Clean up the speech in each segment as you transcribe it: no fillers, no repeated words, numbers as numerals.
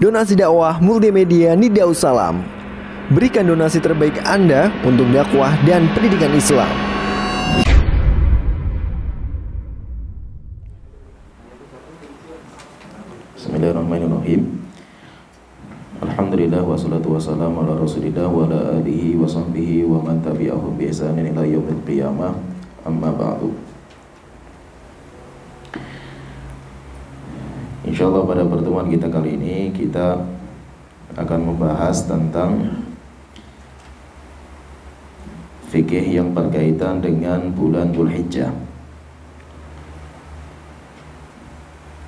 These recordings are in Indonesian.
Donasi dakwah multimedia Nidaus Salam. Berikan donasi terbaik Anda untuk dakwah dan pendidikan Islam. Bismillahirrahmanirrahim. Alhamdulillah wassalatu wassalamu ala Rasulillah wa ala alihi wa sahbihi wa man tabi'ahum bi ihsanin ila yaumil qiyamah. Amma ba'du. Insyaallah pada pertemuan kita kali ini kita akan membahas tentang fikih yang berkaitan dengan bulan Dzulhijjah.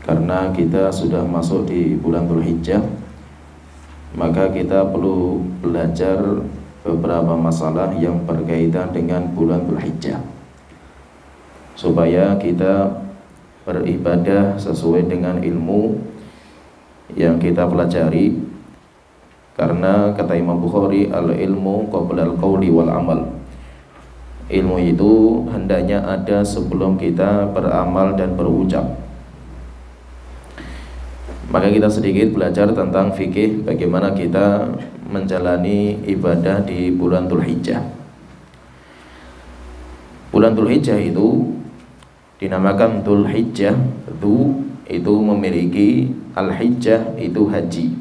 Karena kita sudah masuk di bulan Dzulhijjah, maka kita perlu belajar beberapa masalah yang berkaitan dengan bulan Dzulhijjah supaya kita beribadah sesuai dengan ilmu yang kita pelajari. Karena kata Imam Bukhari, al-ilmu qabla al-qawli wal amal. Ilmu itu hendaknya ada sebelum kita beramal dan berucap. Maka kita sedikit belajar tentang fikih bagaimana kita menjalani ibadah di bulan Dzulhijjah. Bulan Dzulhijjah itu dinamakan Dzulhijjah. Dzu itu memiliki, al-hijjah itu haji.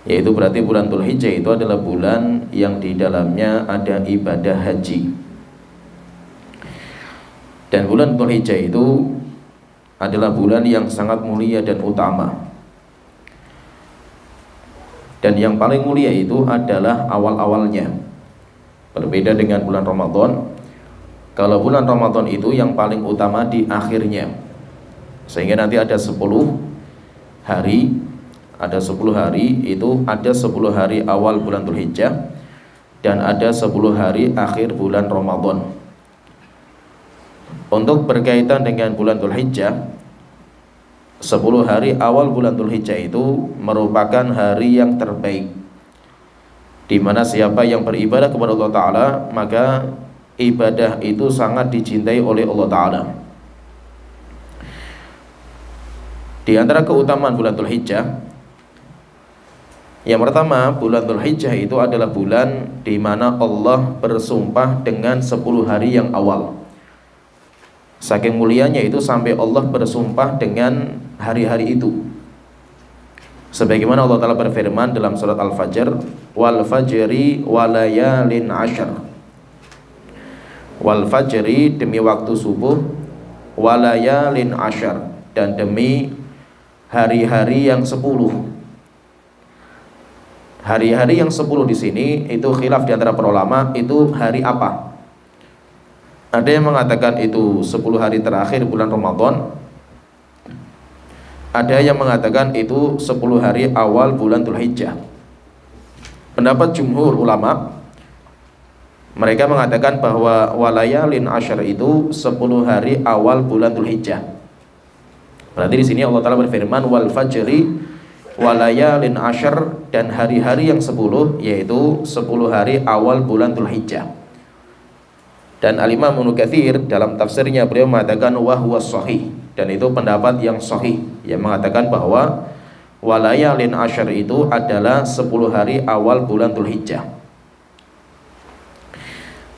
Yaitu berarti bulan Dzulhijjah itu adalah bulan yang di dalamnya ada ibadah haji. Dan bulan Dzulhijjah itu adalah bulan yang sangat mulia dan utama. Dan yang paling mulia itu adalah awal-awalnya. Berbeda dengan bulan Ramadan. Kalau bulan Ramadan itu yang paling utama di akhirnya. Sehingga nanti ada 10 hari. Ada 10 hari itu ada 10 hari awal bulan Dzulhijjah dan ada 10 hari akhir bulan Ramadan. Untuk berkaitan dengan bulan Dzulhijjah, 10 hari awal bulan Dzulhijjah itu merupakan hari yang terbaik, di mana siapa yang beribadah kepada Allah Ta'ala, maka ibadah itu sangat dicintai oleh Allah Ta'ala. Di antara keutamaan bulan Dzulhijjah, yang pertama, bulan Dzulhijjah itu adalah bulan di mana Allah bersumpah dengan 10 hari yang awal. Saking mulianya itu sampai Allah bersumpah dengan hari-hari itu. Sebagaimana Allah Ta'ala berfirman dalam surat Al-Fajr, wal fajri walayalin ashar. Wal fajri demi waktu subuh, walayalin ashar, dan demi hari-hari yang 10. Hari-hari yang 10 di sini itu khilaf di antara para ulama, itu hari apa? Ada yang mengatakan itu 10 hari terakhir bulan Ramadan. Ada yang mengatakan itu 10 hari awal bulan Dzulhijjah. Pendapat jumhur ulama, mereka mengatakan bahwa walayalin ashar itu 10 hari awal bulan Dzulhijjah. Berarti di sini Allah Ta'ala berfirman wal fajri walayalin ashar, dan hari-hari yang 10 yaitu 10 hari awal bulan Dzulhijjah. Dan Al-Imam Ibnu Katsir dalam tafsirnya beliau mengatakan wahwa sahih, dan itu pendapat yang sahih yang mengatakan bahwa walayalin ashar itu adalah 10 hari awal bulan Dzulhijjah.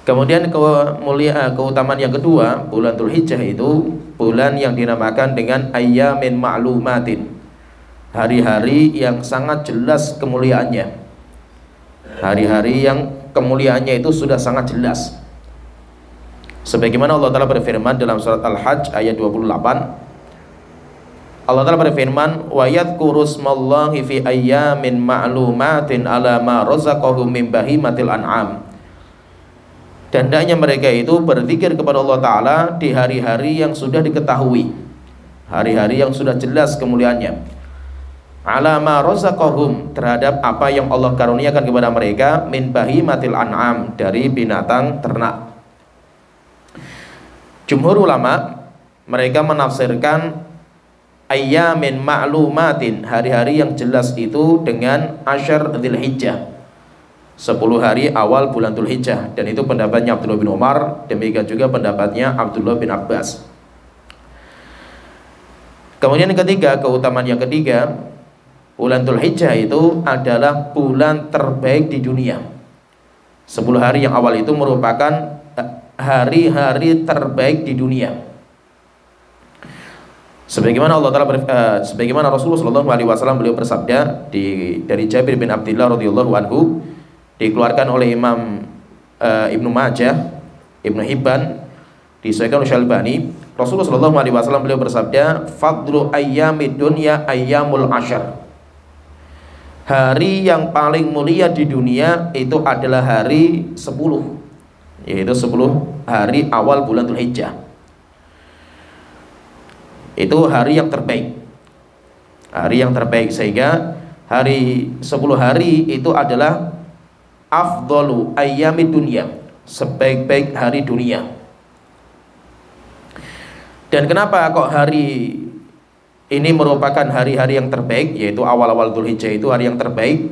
Kemudian keutamaan yang kedua, bulan Dzulhijjah itu bulan yang dinamakan dengan ayyamin ma'lumatin, hari-hari yang sangat jelas kemuliaannya. Hari-hari yang kemuliaannya itu sudah sangat jelas. Sebagaimana Allah Ta'ala berfirman dalam surat Al-Hajj ayat 28, Allah Ta'ala berfirman wa yadhkuru smallahi fi ayyamin ma'lumatin ala ma razaqahum min bahimatil an'am. Dan hendaknya mereka itu berzikir kepada Allah Ta'ala di hari-hari yang sudah diketahui, hari-hari yang sudah jelas kemuliaannya, ala ma razaqahum, terhadap apa yang Allah karuniakan kepada mereka, min bahimatil an'am, dari binatang ternak. Jumhur ulama mereka menafsirkan ayyamin ma'lumatin, hari-hari yang jelas itu, dengan asyar Dzulhijjah, 10 hari awal bulan Dzulhijjah. Dan itu pendapatnya Abdullah bin Umar, demikian juga pendapatnya Abdullah bin Abbas. Kemudian yang ketiga, keutamaan yang ketiga, bulan Dzulhijjah itu adalah bulan terbaik di dunia. 10 hari yang awal itu merupakan hari-hari terbaik di dunia. Sebagaimana sebagaimana Rasulullah Shallallahu Alaihi Wasallam beliau bersabda dari Jabir bin Abdullah radhiyallahu anhu, dikeluarkan oleh Imam Ibnu Majah, Ibnu Hibban, disahihkan oleh Syalbani. Rasulullah Shallallahu Alaihi Wasallam beliau bersabda, fadlu ayyamid dunya ayyamul ashar. Hari yang paling mulia di dunia itu adalah hari 10, yaitu 10 hari awal bulan Dzulhijjah. Itu hari yang terbaik, hari yang terbaik, sehingga hari 10 hari itu adalah afdalu ayyamid dunya, sebaik-baik hari dunia. Dan kenapa kok hari ini merupakan hari-hari yang terbaik, yaitu awal-awal Dzulhijjah itu hari yang terbaik?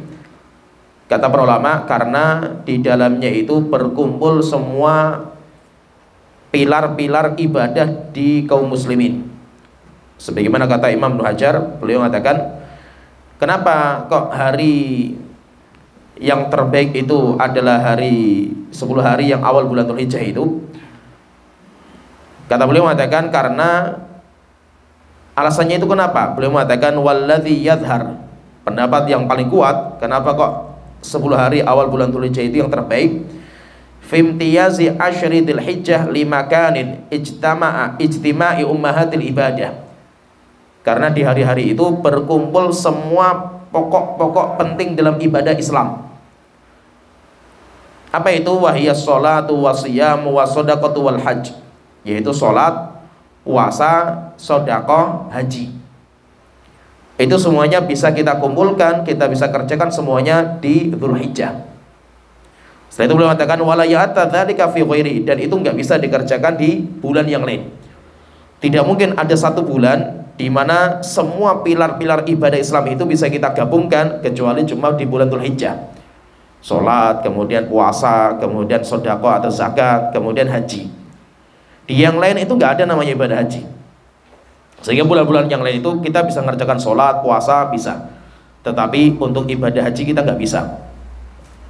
Kata para ulama, karena di dalamnya itu berkumpul semua pilar-pilar ibadah di kaum muslimin. Sebagaimana kata Imam Ibnu Hajar, beliau mengatakan, kenapa kok hari yang terbaik itu adalah hari 10 hari yang awal bulan Dzulhijjah itu? Kata beliau mengatakan karena alasannya itu kenapa? Beliau mengatakan walladzi yadhhar, pendapat yang paling kuat, kenapa kok 10 hari awal bulan Dzulhijjah itu yang terbaik? Fimtiyazi asyri Dzulhijjah limakanin ijtima'i ummahatil ibadah. Karena di hari-hari itu berkumpul semua pokok-pokok penting dalam ibadah Islam. Apa itu? Wahiyas sholatu wasiyamu wasadaqatu wal hajj, yaitu sholat, puasa, sedekah, haji. Itu semuanya bisa kita kumpulkan, kita bisa kerjakan semuanya di Dzulhijjah. Setelah itu beliau mengatakan wala ya'ta dzalika fi ghairi, dan itu nggak bisa dikerjakan di bulan yang lain. Tidak mungkin ada satu bulan di mana semua pilar-pilar ibadah Islam itu bisa kita gabungkan kecuali cuma di bulan Dzulhijjah. Sholat, kemudian puasa, kemudian sedekah atau zakat, kemudian haji. Di yang lain itu nggak ada namanya ibadah haji. Sehingga bulan-bulan yang lain itu kita bisa mengerjakan sholat, puasa, bisa. Tetapi untuk ibadah haji kita nggak bisa.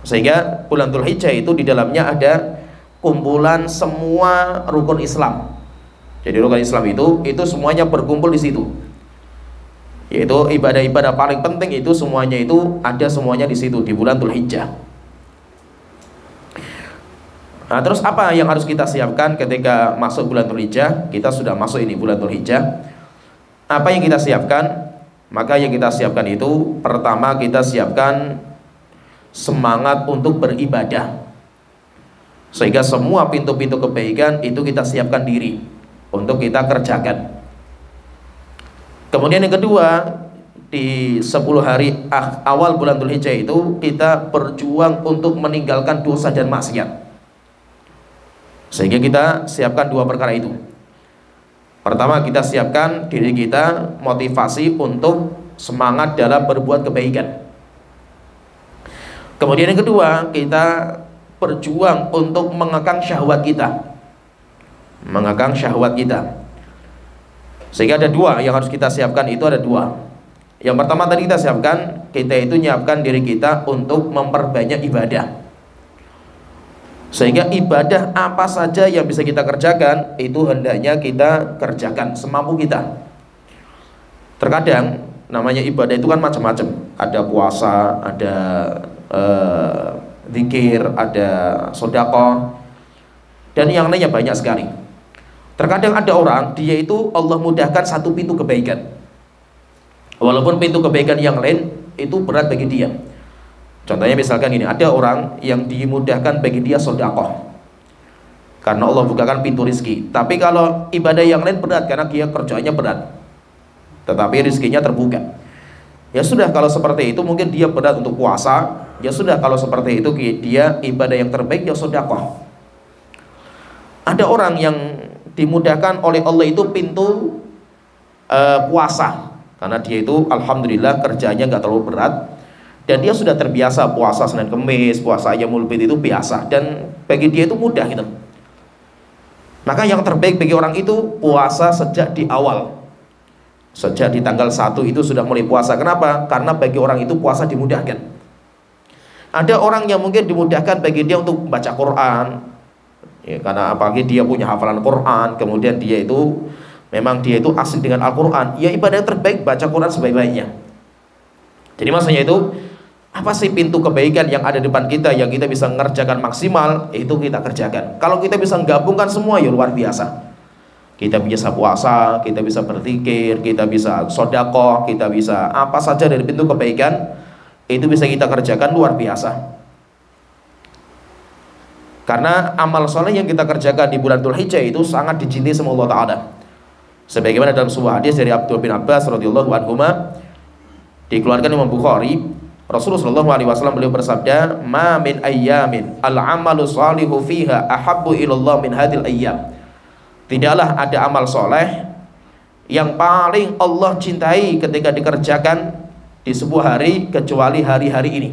Sehingga bulan Dzulhijjah itu di dalamnya ada kumpulan semua rukun Islam. Jadi rukun Islam itu semuanya berkumpul di situ. Yaitu ibadah-ibadah paling penting itu semuanya itu ada semuanya di situ di bulan Dzulhijjah. Nah, terus apa yang harus kita siapkan ketika masuk bulan Dzulhijjah? Kita sudah masuk ini bulan Dzulhijjah. Apa yang kita siapkan? Maka yang kita siapkan itu pertama kita siapkan semangat untuk beribadah. Sehingga semua pintu-pintu kebaikan itu kita siapkan diri untuk kita kerjakan. Kemudian yang kedua, di 10 hari awal bulan Dzulhijjah itu kita berjuang untuk meninggalkan dosa dan maksiat. Sehingga kita siapkan dua perkara itu. Pertama, kita siapkan diri kita motivasi untuk semangat dalam berbuat kebaikan. Kemudian yang kedua, kita berjuang untuk mengekang syahwat kita. Mengekang syahwat kita. Sehingga ada dua yang harus kita siapkan, itu ada dua. Yang pertama tadi kita siapkan, kita itu nyiapkan diri kita untuk memperbanyak ibadah. Sehingga ibadah apa saja yang bisa kita kerjakan itu hendaknya kita kerjakan semampu kita. Terkadang namanya ibadah itu kan macam-macam. Ada puasa, ada zikir, ada sedekah, dan yang lainnya banyak sekali. Terkadang ada orang, dia itu Allah mudahkan satu pintu kebaikan, walaupun pintu kebaikan yang lain itu berat bagi dia. Contohnya misalkan ini, ada orang yang dimudahkan bagi dia sedekah karena Allah bukakan pintu rizki. Tapi kalau ibadah yang lain berat karena dia kerjanya berat, tetapi rizkinya terbuka. Ya sudah, kalau seperti itu mungkin dia berat untuk puasa. Ya sudah, kalau seperti itu dia ibadah yang terbaik ya sedekah. Ada orang yang dimudahkan oleh Allah itu pintu puasa, karena dia itu alhamdulillah kerjanya nggak terlalu berat dan dia sudah terbiasa puasa Senin Kemis, puasa Ayyamul Bid itu biasa, dan bagi dia itu mudah gitu. Maka yang terbaik bagi orang itu puasa sejak di awal. Sejak di tanggal 1 itu sudah mulai puasa. Kenapa? Karena bagi orang itu puasa dimudahkan. Ada orang yang mungkin dimudahkan bagi dia untuk baca Quran, ya, karena apalagi dia punya hafalan Quran, kemudian dia itu memang dia itu asik dengan Al-Quran, ya ibadah yang terbaik baca Quran sebaik-baiknya. Jadi maksudnya itu, apa sih pintu kebaikan yang ada di depan kita yang kita bisa mengerjakan maksimal, itu kita kerjakan. Kalau kita bisa menggabungkan semua, ya luar biasa. Kita bisa puasa, kita bisa berzikir, kita bisa sedekah, kita bisa apa saja dari pintu kebaikan, itu bisa kita kerjakan luar biasa. Karena amal soleh yang kita kerjakan di bulan Dzulhijjah itu sangat dicintai sama Allah Ta'ala. Sebagaimana dalam sebuah hadis dari Abdullah bin Abbas radhiyallahu anhuma, dikeluarkan Imam Bukhari, Rasulullah SAW beliau bersabda, "Ma min ayyamin al-amalu salihu fiha ahabbu ilallah min hadil ayyam." Tidaklah ada amal soleh yang paling Allah cintai ketika dikerjakan di sebuah hari kecuali hari-hari ini,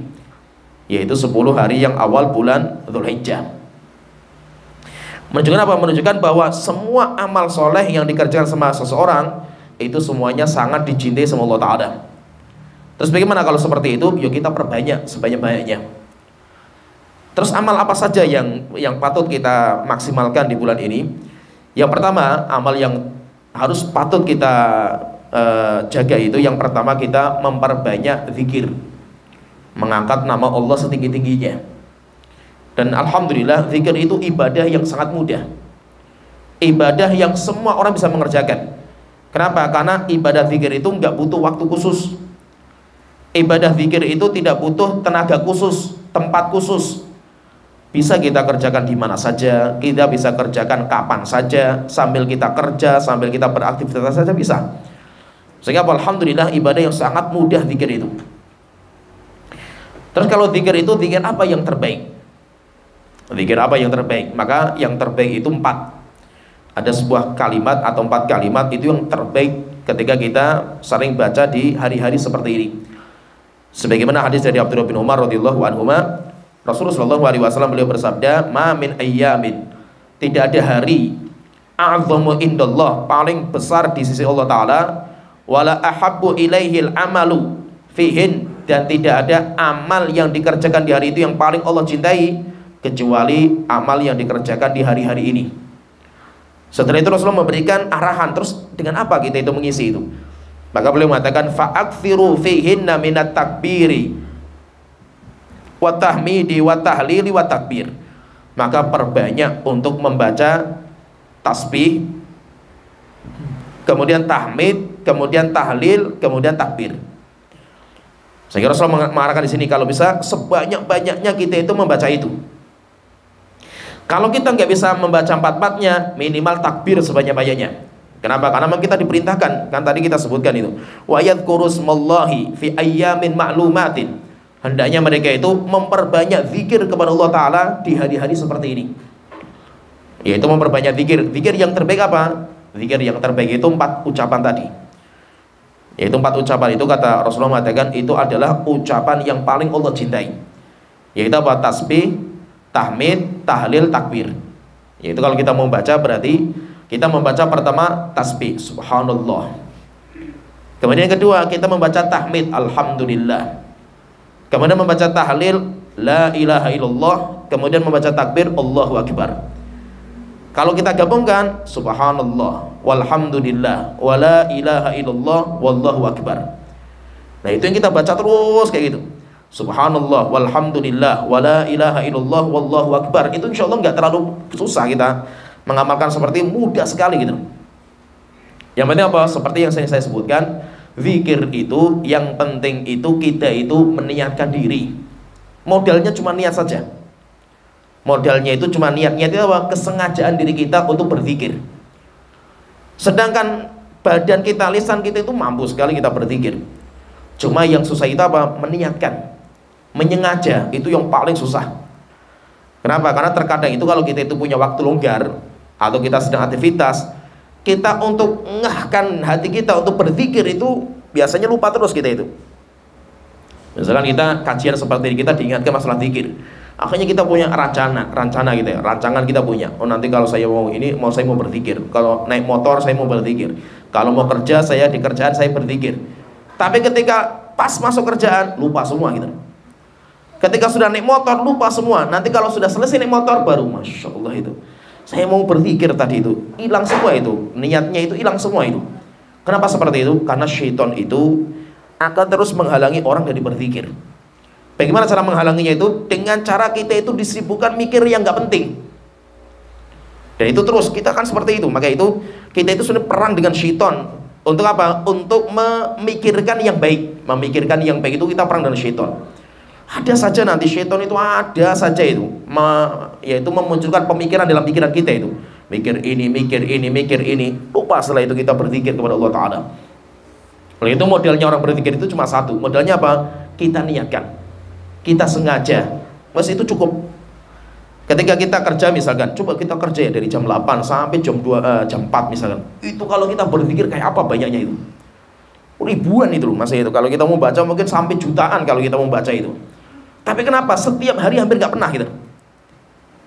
yaitu 10 hari yang awal bulan Dzulhijjah. Menunjukkan apa? Menunjukkan bahwa semua amal soleh yang dikerjakan sama seseorang itu semuanya sangat dicintai sama Allah Ta'ala. Terus bagaimana kalau seperti itu? Yuk kita perbanyak sebanyak-banyaknya. Terus amal apa saja yang patut kita maksimalkan di bulan ini? Yang pertama, amal yang harus patut kita jaga itu, yang pertama kita memperbanyak zikir, mengangkat nama Allah setinggi-tingginya. Dan alhamdulillah zikir itu ibadah yang sangat mudah, ibadah yang semua orang bisa mengerjakan. Kenapa? Karena ibadah zikir itu nggak butuh waktu khusus. Ibadah zikir itu tidak butuh tenaga khusus, tempat khusus. Bisa kita kerjakan di mana saja, kita bisa kerjakan kapan saja, sambil kita kerja, sambil kita beraktivitas saja bisa. Sehingga alhamdulillah ibadah yang sangat mudah zikir itu. Terus kalau zikir itu, zikir apa yang terbaik? Zikir apa yang terbaik? Maka yang terbaik itu 4. Ada sebuah kalimat atau 4 kalimat itu yang terbaik ketika kita sering baca di hari-hari seperti ini. Sebagaimana hadis dari Abdullah bin Umar radhiyallahu anhuma, Rasulullah SAW beliau bersabda, "Ma min ayyamin," tidak ada hari, "a'zamu indallah," paling besar di sisi Allah Ta'ala, "wala ahabbu ilaihil amalu fihin," dan tidak ada amal yang dikerjakan di hari itu yang paling Allah cintai kecuali amal yang dikerjakan di hari-hari ini. Setelah itu Rasulullah memberikan arahan, terus dengan apa kita itu mengisi itu? Maka beliau mengatakan, "Fa'akthiru fihinna minat takbiri wa tahmidi wa tahlili wa takbir." Maka perbanyak untuk membaca tasbih, kemudian tahmid, kemudian tahlil, kemudian takbir. Sehingga Rasulullah mengarahkan di sini kalau bisa sebanyak-banyaknya kita itu membaca itu. Kalau kita nggak bisa membaca 4-4-nya, minimal takbir sebanyak-banyaknya. Kenapa? Karena memang kita diperintahkan, kan tadi kita sebutkan itu, wa yadhkuru smallahi fi ayyamin ma'lumatin. Hendaknya mereka itu memperbanyak zikir kepada Allah Ta'ala di hari-hari seperti ini, yaitu memperbanyak zikir. Zikir yang terbaik apa? Zikir yang terbaik itu 4 ucapan tadi, yaitu 4 ucapan itu kata Rasulullah mengatakan itu adalah ucapan yang paling Allah cintai, yaitu apa? Tasbih, tahmid, tahlil, takbir. Yaitu kalau kita membaca berarti kita membaca pertama tasbih, subhanallah. Kemudian yang kedua kita membaca tahmid, alhamdulillah. Kemudian membaca tahlil, la ilaha illallah. Kemudian membaca takbir, Allahu akbar. Kalau kita gabungkan, subhanallah, walhamdulillah, wa la ilaha illallah, wallahu akbar. Nah itu yang kita baca terus kayak gitu. Subhanallah, walhamdulillah, wa la ilaha illallah, wallahu akbar. Itu insya Allah nggak terlalu susah kita mengamalkan, seperti mudah sekali gitu. Yang penting apa? Seperti yang saya sebutkan, zikir itu yang penting itu kita itu meniatkan diri. Modalnya cuma niat saja. Modalnya itu cuma niatnya itu apa? Kesengajaan diri kita untuk berzikir. Sedangkan badan kita, lisan kita itu mampu sekali kita berzikir. Cuma yang susah itu apa? Meniatkan, menyengaja, itu yang paling susah. Kenapa? Karena terkadang itu kalau kita itu punya waktu longgar atau kita sedang aktivitas, kita untuk ngahkan hati kita untuk berzikir itu biasanya lupa terus kita itu. Misalkan kita kajian seperti ini, kita diingatkan masalah zikir, Akhirnya kita punya rencana gitu ya, rancangan kita punya. Oh nanti kalau saya mau ini, saya mau berzikir. Kalau naik motor saya mau berzikir. Kalau mau kerja saya di kerjaan saya berzikir. Tapi ketika pas masuk kerjaan lupa semua gitu. Ketika sudah naik motor lupa semua. Nanti kalau sudah selesai naik motor baru masya Allah itu. Saya mau berzikir tadi itu, hilang semua itu. Niatnya itu hilang semua itu. Kenapa seperti itu? Karena syaitan itu akan terus menghalangi orang dari berzikir. Bagaimana cara menghalanginya itu? Dengan cara kita itu disibukkan mikir yang gak penting. Dan itu terus, kita kan seperti itu. Maka itu, kita itu sudah perang dengan syaitan. Untuk apa? Untuk memikirkan yang baik. Memikirkan yang baik itu kita perang dengan syaitan. Ada saja nanti syaitan itu ada saja itu. Yaitu memunculkan pemikiran dalam pikiran kita itu. Mikir ini, mikir ini, mikir ini. Lupa setelah itu kita berzikir kepada Allah Ta'ala. Oleh itu modelnya orang berzikir itu cuma satu. Modelnya apa? Kita niatkan. Kita sengaja, mas itu cukup. Ketika kita kerja misalkan, coba kita kerja ya dari jam 8 sampai jam 4 misalkan. Itu kalau kita berpikir kayak apa banyaknya itu. Ribuan itu loh mas itu. Kalau kita mau baca mungkin sampai jutaan kalau kita mau baca itu. Tapi kenapa setiap hari hampir nggak pernah gitu?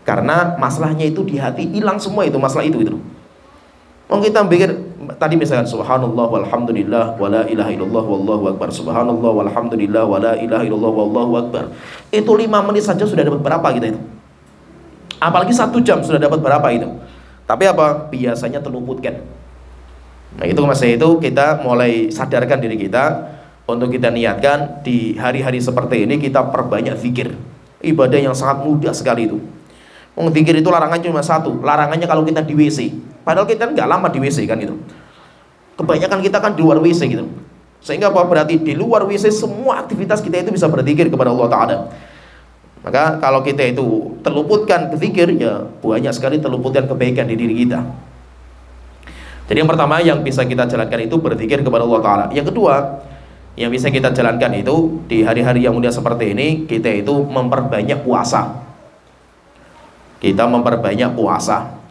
Karena masalahnya itu di hati, hilang semua itu masalah itu gitu. Mau kita pikir tadi misalkan subhanallah walhamdulillah wala ilaha illallah wallahu akbar, subhanallah walhamdulillah wala ilaha illallah wallahu akbar. Itu 5 menit saja sudah dapat berapa kita itu? Apalagi 1 jam sudah dapat berapa itu? Tapi apa? Biasanya terluputkan. Nah itu masa itu kita mulai sadarkan diri kita untuk kita niatkan di hari-hari seperti ini kita perbanyak zikir. Ibadah yang sangat mudah sekali itu. Zikir itu larangannya cuma satu. Larangannya kalau kita di WC. Padahal kita nggak lama di WC kan itu. Kebanyakan kita kan di luar WC gitu. Sehingga apa? Berarti di luar WC semua aktivitas kita itu bisa berzikir kepada Allah Ta'ala. Maka kalau kita itu terluputkan berzikir, ya banyak sekali terluputkan kebaikan di diri kita. Jadi yang pertama yang bisa kita jalankan itu berzikir kepada Allah Ta'ala. Yang kedua yang bisa kita jalankan itu di hari-hari yang mulia seperti ini, kita itu memperbanyak puasa. Kita memperbanyak puasa.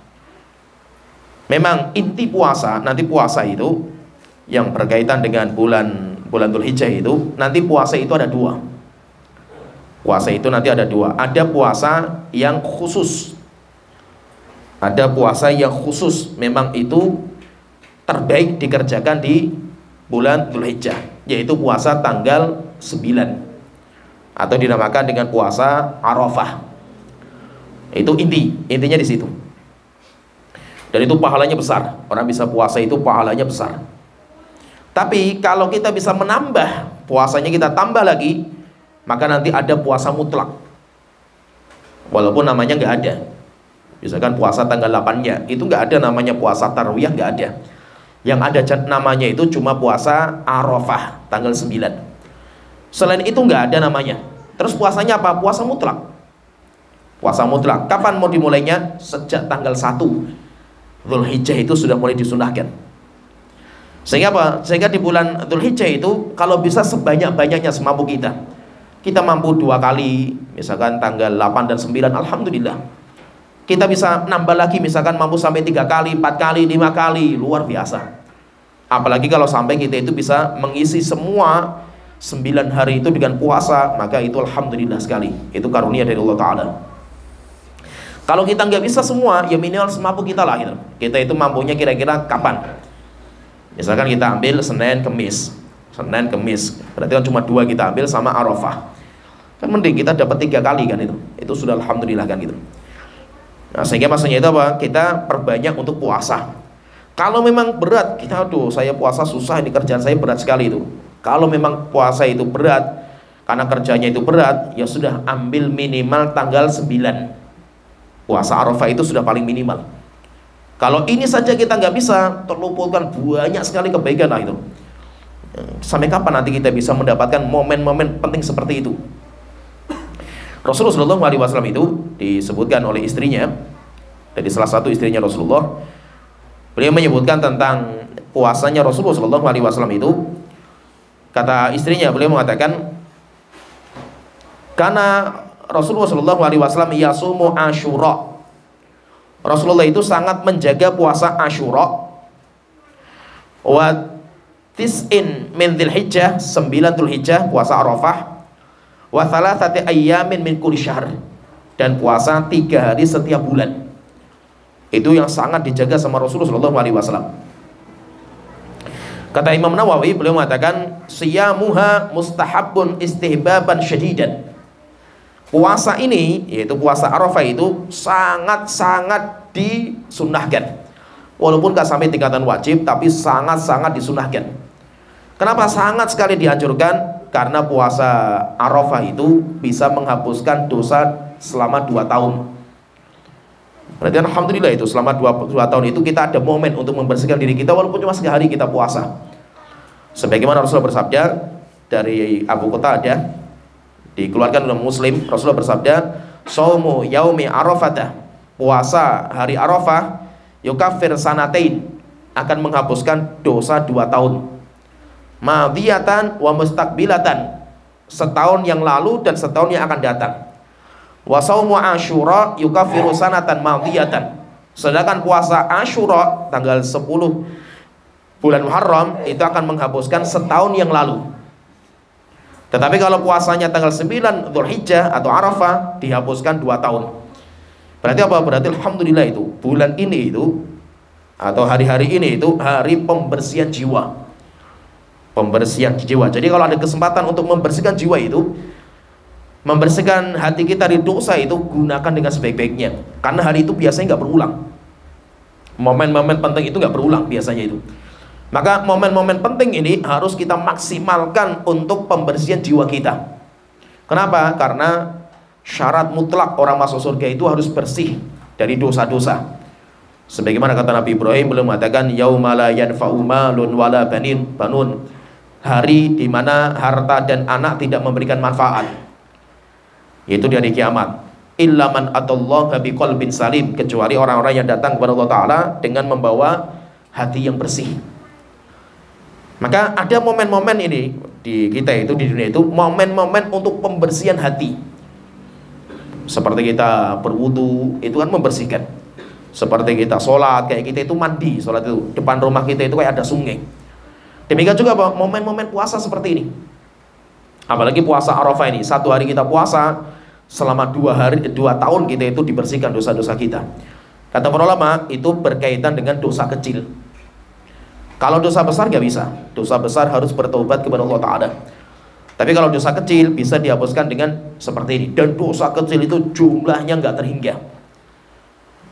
Memang inti puasa, nanti puasa itu yang berkaitan dengan bulan Dzulhijjah itu, nanti puasa itu ada 2. Puasa itu nanti ada 2. Ada puasa yang khusus. Ada puasa yang khusus, memang itu terbaik dikerjakan di bulan Dzulhijjah, yaitu puasa tanggal 9 atau dinamakan dengan puasa Arafah. Itu intinya di situ. Dan itu pahalanya besar. Orang bisa puasa itu pahalanya besar. Tapi kalau kita bisa menambah puasanya, kita tambah lagi, maka nanti ada puasa mutlak. Walaupun namanya nggak ada. Misalkan puasa tanggal 8-nya, itu nggak ada namanya puasa tarwiyah, nggak ada. Yang ada namanya itu cuma puasa Arafah tanggal 9. Selain itu nggak ada namanya. Terus puasanya apa? Puasa mutlak. Puasa mutlak. Kapan mau dimulainya? Sejak tanggal 1 Dzulhijjah itu sudah mulai disunahkan. Sehingga apa? Sehingga di bulan Dzulhijjah itu kalau bisa sebanyak-banyaknya semampu kita. Kita mampu 2 kali, misalkan tanggal 8 dan 9, alhamdulillah. Kita bisa nambah lagi, misalkan mampu sampai 3 kali, 4 kali, 5 kali, luar biasa. Apalagi kalau sampai kita itu bisa mengisi semua 9 hari itu dengan puasa, maka itu alhamdulillah sekali. Itu karunia dari Allah Ta'ala. Kalau kita nggak bisa semua, ya minimal semampu kita lah gitu. Kita itu mampunya kira-kira kapan? Misalkan kita ambil Senin, Kemis. Senin, Kemis. Berarti kan cuma 2 kita ambil sama Arafah. Kan mending kita dapat 3 kali kan itu. Itu sudah alhamdulillah kan gitu. Nah, sehingga maksudnya itu apa? Kita perbanyak untuk puasa. Kalau memang berat, kita aduh saya puasa susah, ini kerjaan saya berat sekali itu. Kalau memang puasa itu berat, karena kerjanya itu berat, ya sudah ambil minimal tanggal 9. Puasa Arafah itu sudah paling minimal. Kalau ini saja kita nggak bisa, terluputkan banyak sekali kebaikan lah itu. Sampai kapan nanti kita bisa mendapatkan momen-momen penting seperti itu? Rasulullah SAW itu disebutkan oleh istrinya, dari salah satu istrinya Rasulullah, beliau menyebutkan tentang puasanya Rasulullah SAW itu. Kata istrinya, beliau mengatakan, karena Rasulullah SAW yasumu Asyura. Rasulullah itu sangat menjaga puasa Asyura. Wa tis'in min Dzulhijjah, 9 Dzulhijjah puasa Arafah. Wa thalathati ayyamin min kulli syahr. dan puasa 3 hari setiap bulan. Itu yang sangat dijaga sama Rasulullah SAW. Kata Imam Nawawi, beliau mengatakan siyamuha mustahabun istihbaban syadidan. Puasa ini, yaitu puasa Arafah itu sangat-sangat disunnahkan. Walaupun gak sampai tingkatan wajib, tapi sangat-sangat disunnahkan. Kenapa sangat sekali dianjurkan? Karena puasa Arafah itu bisa menghapuskan dosa selama 2 tahun. Berarti alhamdulillah itu selama 2 tahun itu kita ada momen untuk membersihkan diri kita walaupun cuma sekali kita puasa. Sebagaimana Rasulullah bersabda dari Abu Qatadah, dikeluarkan oleh Muslim, Rasulullah bersabda, "Shaumu yaumi Arafatah." Puasa hari Arafah yukaffir sanatain, akan menghapuskan dosa 2 tahun. Madiyatan wa mustaqbilatan, setahun yang lalu dan setahun yang akan datang. Wa shaumu Asyura yukaffiru sanatan madiyatan. Sedangkan puasa Asyura tanggal 10 bulan Muharram itu akan menghapuskan setahun yang lalu. Tetapi kalau puasanya tanggal 9 Dzulhijjah atau Arafah dihapuskan 2 tahun. Berarti apa? Berarti alhamdulillah itu bulan ini itu atau hari-hari ini itu hari pembersihan jiwa. Pembersihan jiwa. Jadi kalau ada kesempatan untuk membersihkan jiwa itu, membersihkan hati kita dari dosa itu, gunakan dengan sebaik-baiknya. Karena hari itu biasanya nggak berulang. Momen-momen penting itu nggak berulang biasanya itu. Maka momen-momen penting ini harus kita maksimalkan untuk pembersihan jiwa kita. Kenapa? Karena syarat mutlak orang masuk surga itu harus bersih dari dosa-dosa. Sebagaimana kata Nabi Ibrahim, beliau mengatakan yauma la yanfa'u malun wala banun, hari di mana harta dan anak tidak memberikan manfaat, yaitu di hari kiamat. Illa man atallaha biqalbin salim, kecuali orang-orang yang datang kepada Allah Ta'ala dengan membawa hati yang bersih. Maka ada momen-momen ini di kita itu, di dunia itu, momen-momen untuk pembersihan hati. Seperti kita berwudu, itu kan membersihkan. Seperti kita sholat, kayak kita itu mandi, sholat itu depan rumah kita itu kayak ada sungai. Demikian juga momen-momen puasa seperti ini. Apalagi puasa Arafah ini, 1 hari kita puasa, selama 2 tahun kita itu dibersihkan dosa-dosa kita. Kata para ulama, itu berkaitan dengan dosa kecil. Kalau dosa besar gak bisa. Dosa besar harus bertobat kepada Allah Ta'ala. Tapi kalau dosa kecil bisa dihapuskan dengan seperti ini. Dan dosa kecil itu jumlahnya gak terhingga.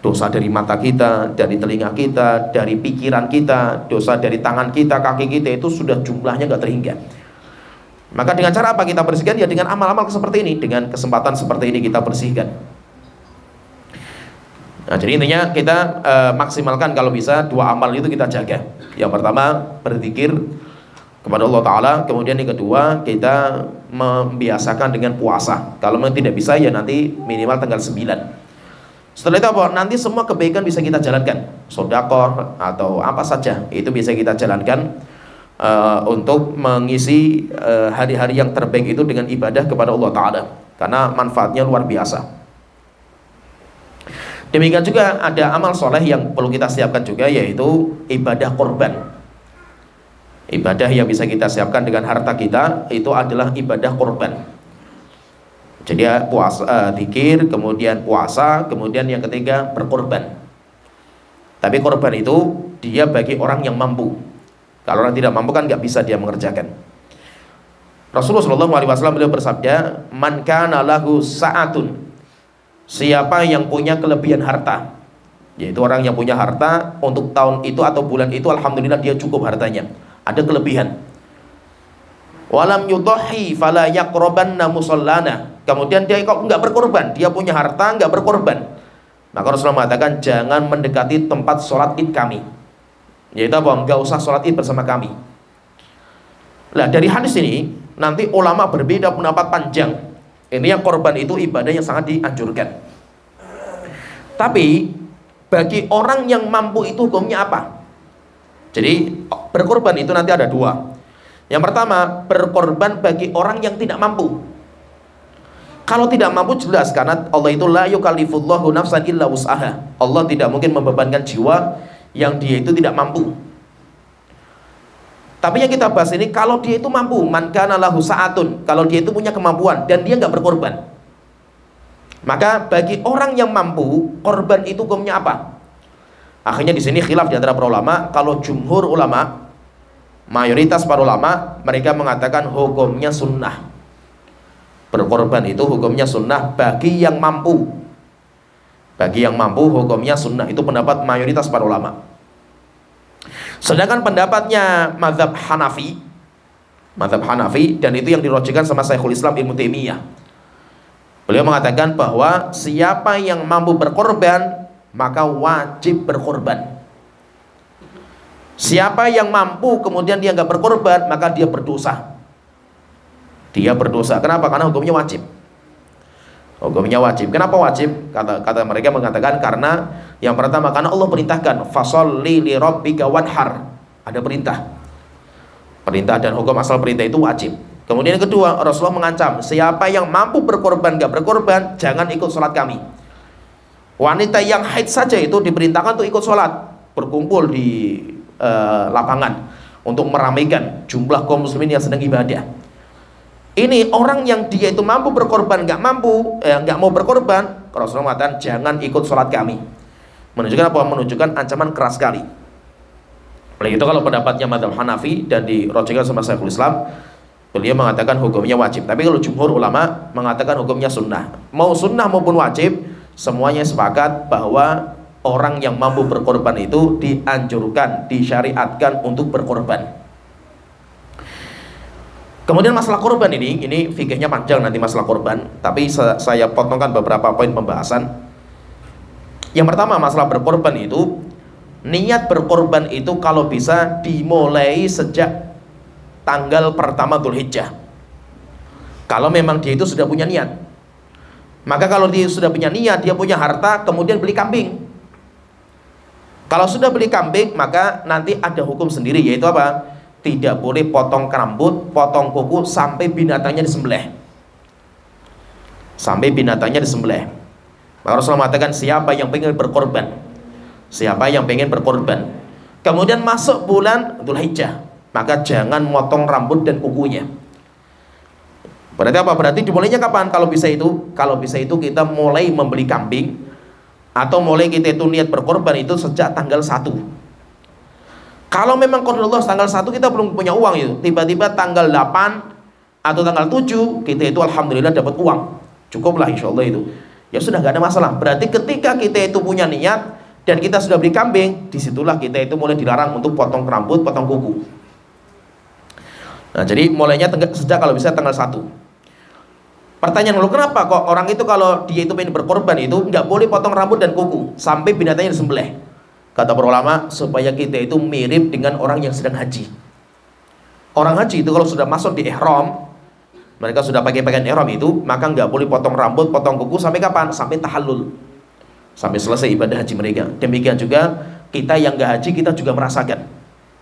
Dosa dari mata kita, dari telinga kita, dari pikiran kita, dosa dari tangan kita, kaki kita, itu sudah jumlahnya gak terhingga. Maka dengan cara apa kita bersihkan? Ya dengan amal-amal seperti ini. Dengan kesempatan seperti ini kita bersihkan. Nah, jadi intinya kita maksimalkan kalau bisa 2 amal itu kita jaga. Yang pertama berzikir kepada Allah Ta'ala. Kemudian yang kedua kita membiasakan dengan puasa. Kalau memang tidak bisa ya nanti minimal tanggal 9. Setelah itu apa? Nanti semua kebaikan bisa kita jalankan. Sedekah atau apa saja itu bisa kita jalankan untuk mengisi hari-hari yang terbaik itu dengan ibadah kepada Allah Ta'ala. Karena manfaatnya luar biasa. Demikian juga ada amal soleh yang perlu kita siapkan juga, yaitu ibadah korban. Ibadah yang bisa kita siapkan dengan harta kita itu adalah ibadah korban. Jadi puasa, zikir, kemudian puasa, kemudian yang ketiga berkorban. Tapi korban itu dia bagi orang yang mampu. Kalau orang tidak mampu kan nggak bisa dia mengerjakan. Rasulullah SAW beliau bersabda, "Man kana lahu sa'atun," siapa yang punya kelebihan harta, yaitu orang yang punya harta untuk tahun itu atau bulan itu, alhamdulillah dia cukup hartanya, ada kelebihan. Walam yudhi fala yaqrabanna musallana, kemudian dia kok nggak berkorban, dia punya harta nggak berkorban, maka Rasulullah mengatakan jangan mendekati tempat sholat id kami, yaitu apa? Nggak usah sholat id bersama kami. Nah, dari hadis ini nanti ulama berbeda pendapat panjang. Ini yang korban itu ibadah yang sangat dianjurkan. Tapi bagi orang yang mampu itu hukumnya apa? Jadi berkorban itu nanti ada 2. Yang pertama, berkorban bagi orang yang tidak mampu. Kalau tidak mampu jelas, karena Allah itu la yukallifullahu nafsan illa wus'aha. Allah tidak mungkin membebankan jiwa yang dia itu tidak mampu. Tapi yang kita bahas ini, kalau dia itu mampu, man kana lahu sa'atun, kalau dia itu punya kemampuan dan dia nggak berkorban, Maka bagi orang yang mampu, korban itu hukumnya apa? Akhirnya di sini khilaf di antara para ulama. Kalau jumhur ulama, mayoritas para ulama, mereka mengatakan hukumnya sunnah. Berkorban itu hukumnya sunnah bagi yang mampu. Bagi yang mampu hukumnya sunnah. Itu pendapat mayoritas para ulama. Sedangkan pendapatnya mazhab Hanafi, dan itu yang dirojihkan sama Syekhul Islam Ibnu Taimiyah. Beliau mengatakan bahwa siapa yang mampu berkorban, maka wajib berkorban. Siapa yang mampu kemudian dia nggak berkorban, maka dia berdosa. Dia berdosa. Kenapa? Karena hukumnya wajib. Hukumnya wajib. Kenapa wajib? Kata mereka mengatakan karena yang pertama, karena Allah perintahkan fasholli li rabbika wanhar. Ada perintah. Perintah dan hukum asal perintah itu wajib. Kemudian yang kedua, Rasulullah mengancam siapa yang mampu berkorban gak berkorban, jangan ikut sholat kami. Wanita yang haid saja itu diperintahkan untuk ikut sholat, berkumpul di lapangan untuk meramaikan jumlah kaum muslimin yang sedang ibadah. Ini orang yang dia itu mampu berkorban, nggak mau berkorban, Rasulullah mengatakan jangan ikut sholat kami. Menunjukkan apa? Menunjukkan ancaman keras sekali. Oleh itu kalau pendapatnya mazhab Hanafi dan dirojihkan sama Syekhul Islam, beliau mengatakan hukumnya wajib. Tapi kalau jumhur ulama mengatakan hukumnya sunnah. Mau sunnah maupun wajib, semuanya sepakat bahwa orang yang mampu berkorban itu dianjurkan, disyariatkan untuk berkorban. Kemudian masalah korban ini fikihnya panjang nanti masalah korban, tapi saya potongkan beberapa poin pembahasan. Yang pertama, masalah berkorban itu, niat berkorban itu kalau bisa dimulai sejak tanggal pertama Dzulhijjah. Kalau memang dia itu sudah punya niat, maka kalau dia sudah punya niat, dia punya harta, kemudian beli kambing. Kalau sudah beli kambing, maka nanti ada hukum sendiri, yaitu apa? Tidak boleh potong rambut, potong kuku sampai binatangnya disembelih. Sampai binatangnya disembelih. Maka Rasulullah mengatakan siapa yang pengen berkorban, siapa yang pengen berkorban, kemudian masuk bulan Dzulhijjah, maka jangan motong rambut dan kukunya. Berarti apa? Berarti dimulainya kapan? Kalau bisa itu kita mulai membeli kambing, atau mulai kita itu niat berkorban itu sejak tanggal 1. Kalau memang qadarullah tanggal 1 kita belum punya uang itu, tiba-tiba tanggal 8 atau tanggal 7 kita itu alhamdulillah dapat uang, cukuplah insyaallah itu. Ya sudah, gak ada masalah. Berarti ketika kita itu punya niat dan kita sudah beli kambing, disitulah kita itu mulai dilarang untuk potong rambut, potong kuku. Nah, jadi mulainya sejak kalau bisa tanggal 1. Pertanyaan dulu, kenapa kok orang itu kalau dia itu pengen berkorban itu nggak boleh potong rambut dan kuku sampai binatangnya disembelih? Kata para ulama, supaya kita itu mirip dengan orang yang sedang haji. Orang haji itu kalau sudah masuk di ihram, mereka sudah pakai pakaian ihram itu, maka nggak boleh potong rambut, potong kuku sampai kapan? Sampai tahallul, sampai selesai ibadah haji mereka. Demikian juga kita yang nggak haji, kita juga merasakan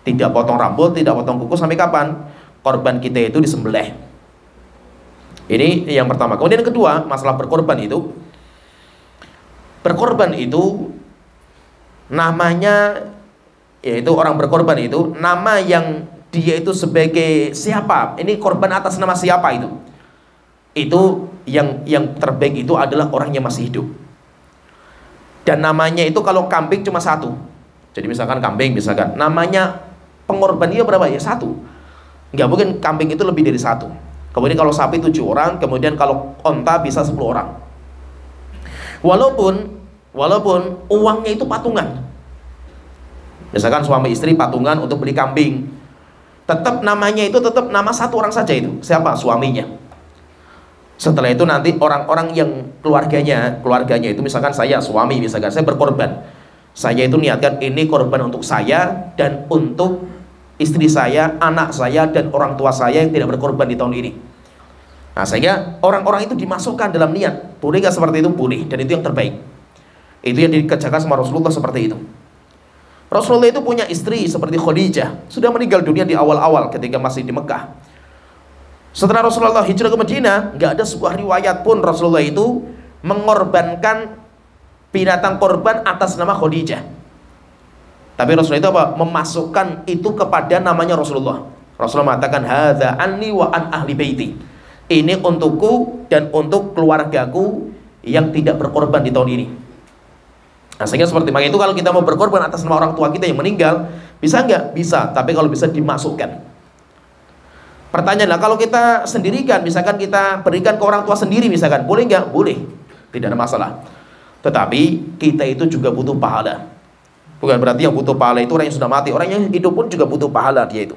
tidak potong rambut, tidak potong kuku sampai kapan? Korban kita itu disembelih. Ini yang pertama. Kemudian yang kedua, masalah berkorban itu, namanya, yaitu orang berkorban itu nama yang dia itu sebagai siapa, ini korban atas nama siapa itu yang terbaik itu adalah orang yang masih hidup. Dan namanya itu kalau kambing cuma 1. Jadi misalkan kambing, misalkan namanya pengorban dia berapa ya? 1. Nggak mungkin kambing itu lebih dari 1. Kemudian kalau sapi 7 orang, kemudian kalau onta bisa 10 orang. Walaupun uangnya itu patungan. Misalkan suami istri patungan untuk beli kambing, tetap namanya itu tetap nama 1 orang saja itu. Siapa? Suaminya. Setelah itu nanti orang-orang yang keluarganya itu, misalkan saya suami, misalkan saya berkorban, saya itu niatkan ini korban untuk saya dan untuk istri saya, anak saya, dan orang tua saya yang tidak berkorban di tahun ini. Nah, sehingga orang-orang itu dimasukkan dalam niat. Boleh gak seperti itu? Boleh, dan itu yang terbaik. Itu yang dikerjakan sama Rasulullah seperti itu. Rasulullah itu punya istri seperti Khadijah, sudah meninggal dunia di awal-awal ketika masih di Mekah. Setelah Rasulullah hijrah ke Madinah, gak ada sebuah riwayat pun Rasulullah itu mengorbankan binatang korban atas nama Khadijah. Tapi Rasulullah itu apa? Memasukkan itu kepada namanya Rasulullah. Rasulullah mengatakan, hadza anni wa an ahli baiti. Ini untukku dan untuk keluargaku yang tidak berkorban di tahun ini. Nah, sehingga seperti makanya itu kalau kita mau berkorban atas nama orang tua kita yang meninggal, bisa nggak? Bisa, tapi kalau bisa dimasukkan. Pertanyaanlah, kalau kita sendirikan, misalkan kita berikan ke orang tua sendiri, misalkan, boleh nggak? Boleh, tidak ada masalah. Tetapi kita itu juga butuh pahala. Bukan berarti yang butuh pahala itu orang yang sudah mati, orang yang hidup pun juga butuh pahala dia itu.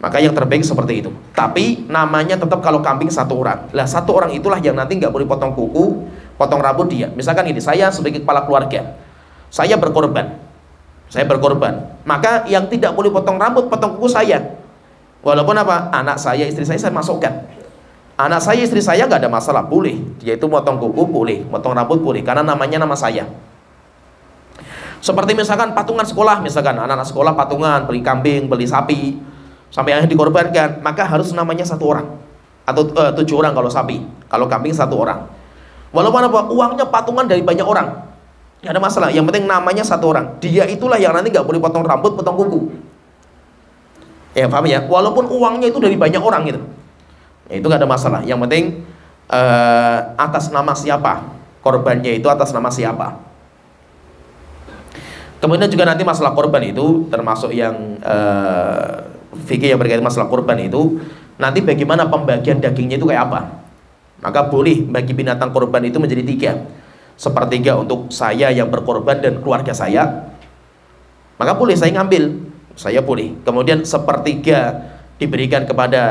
Maka yang terbaik seperti itu. Tapi namanya tetap kalau kambing satu orang. Lah satu orang itulah yang nanti nggak boleh potong kuku, potong rambut dia. Misalkan ini, saya sebagai kepala keluarga, saya berkorban. Maka yang tidak boleh potong rambut, potong kuku saya. Walaupun apa? Anak saya, istri saya masukkan. Anak saya, istri saya nggak ada masalah, boleh. Dia itu potong kuku boleh, potong rambut boleh, karena namanya nama saya. Seperti misalkan patungan sekolah, misalkan anak-anak sekolah patungan, beli kambing, beli sapi, sampai akhirnya dikorbankan, maka harus namanya satu orang atau 7 orang kalau sapi, kalau kambing 1 orang. Walaupun apa? Uangnya patungan dari banyak orang, nggak ada masalah. Yang penting namanya 1 orang. Dia itulah yang nanti nggak boleh potong rambut, potong kuku. Ya paham ya? Walaupun uangnya itu dari banyak orang gitu, ya, itu nggak ada masalah. Yang penting atas nama siapa korbannya, itu atas nama siapa. Kemudian juga nanti masalah korban itu termasuk yang fikih yang berkaitan masalah korban itu, nanti bagaimana pembagian dagingnya itu kayak apa. Maka boleh bagi binatang korban itu menjadi 3. Sepertiga untuk saya yang berkorban dan keluarga saya, maka boleh saya ngambil, saya boleh. Kemudian sepertiga diberikan kepada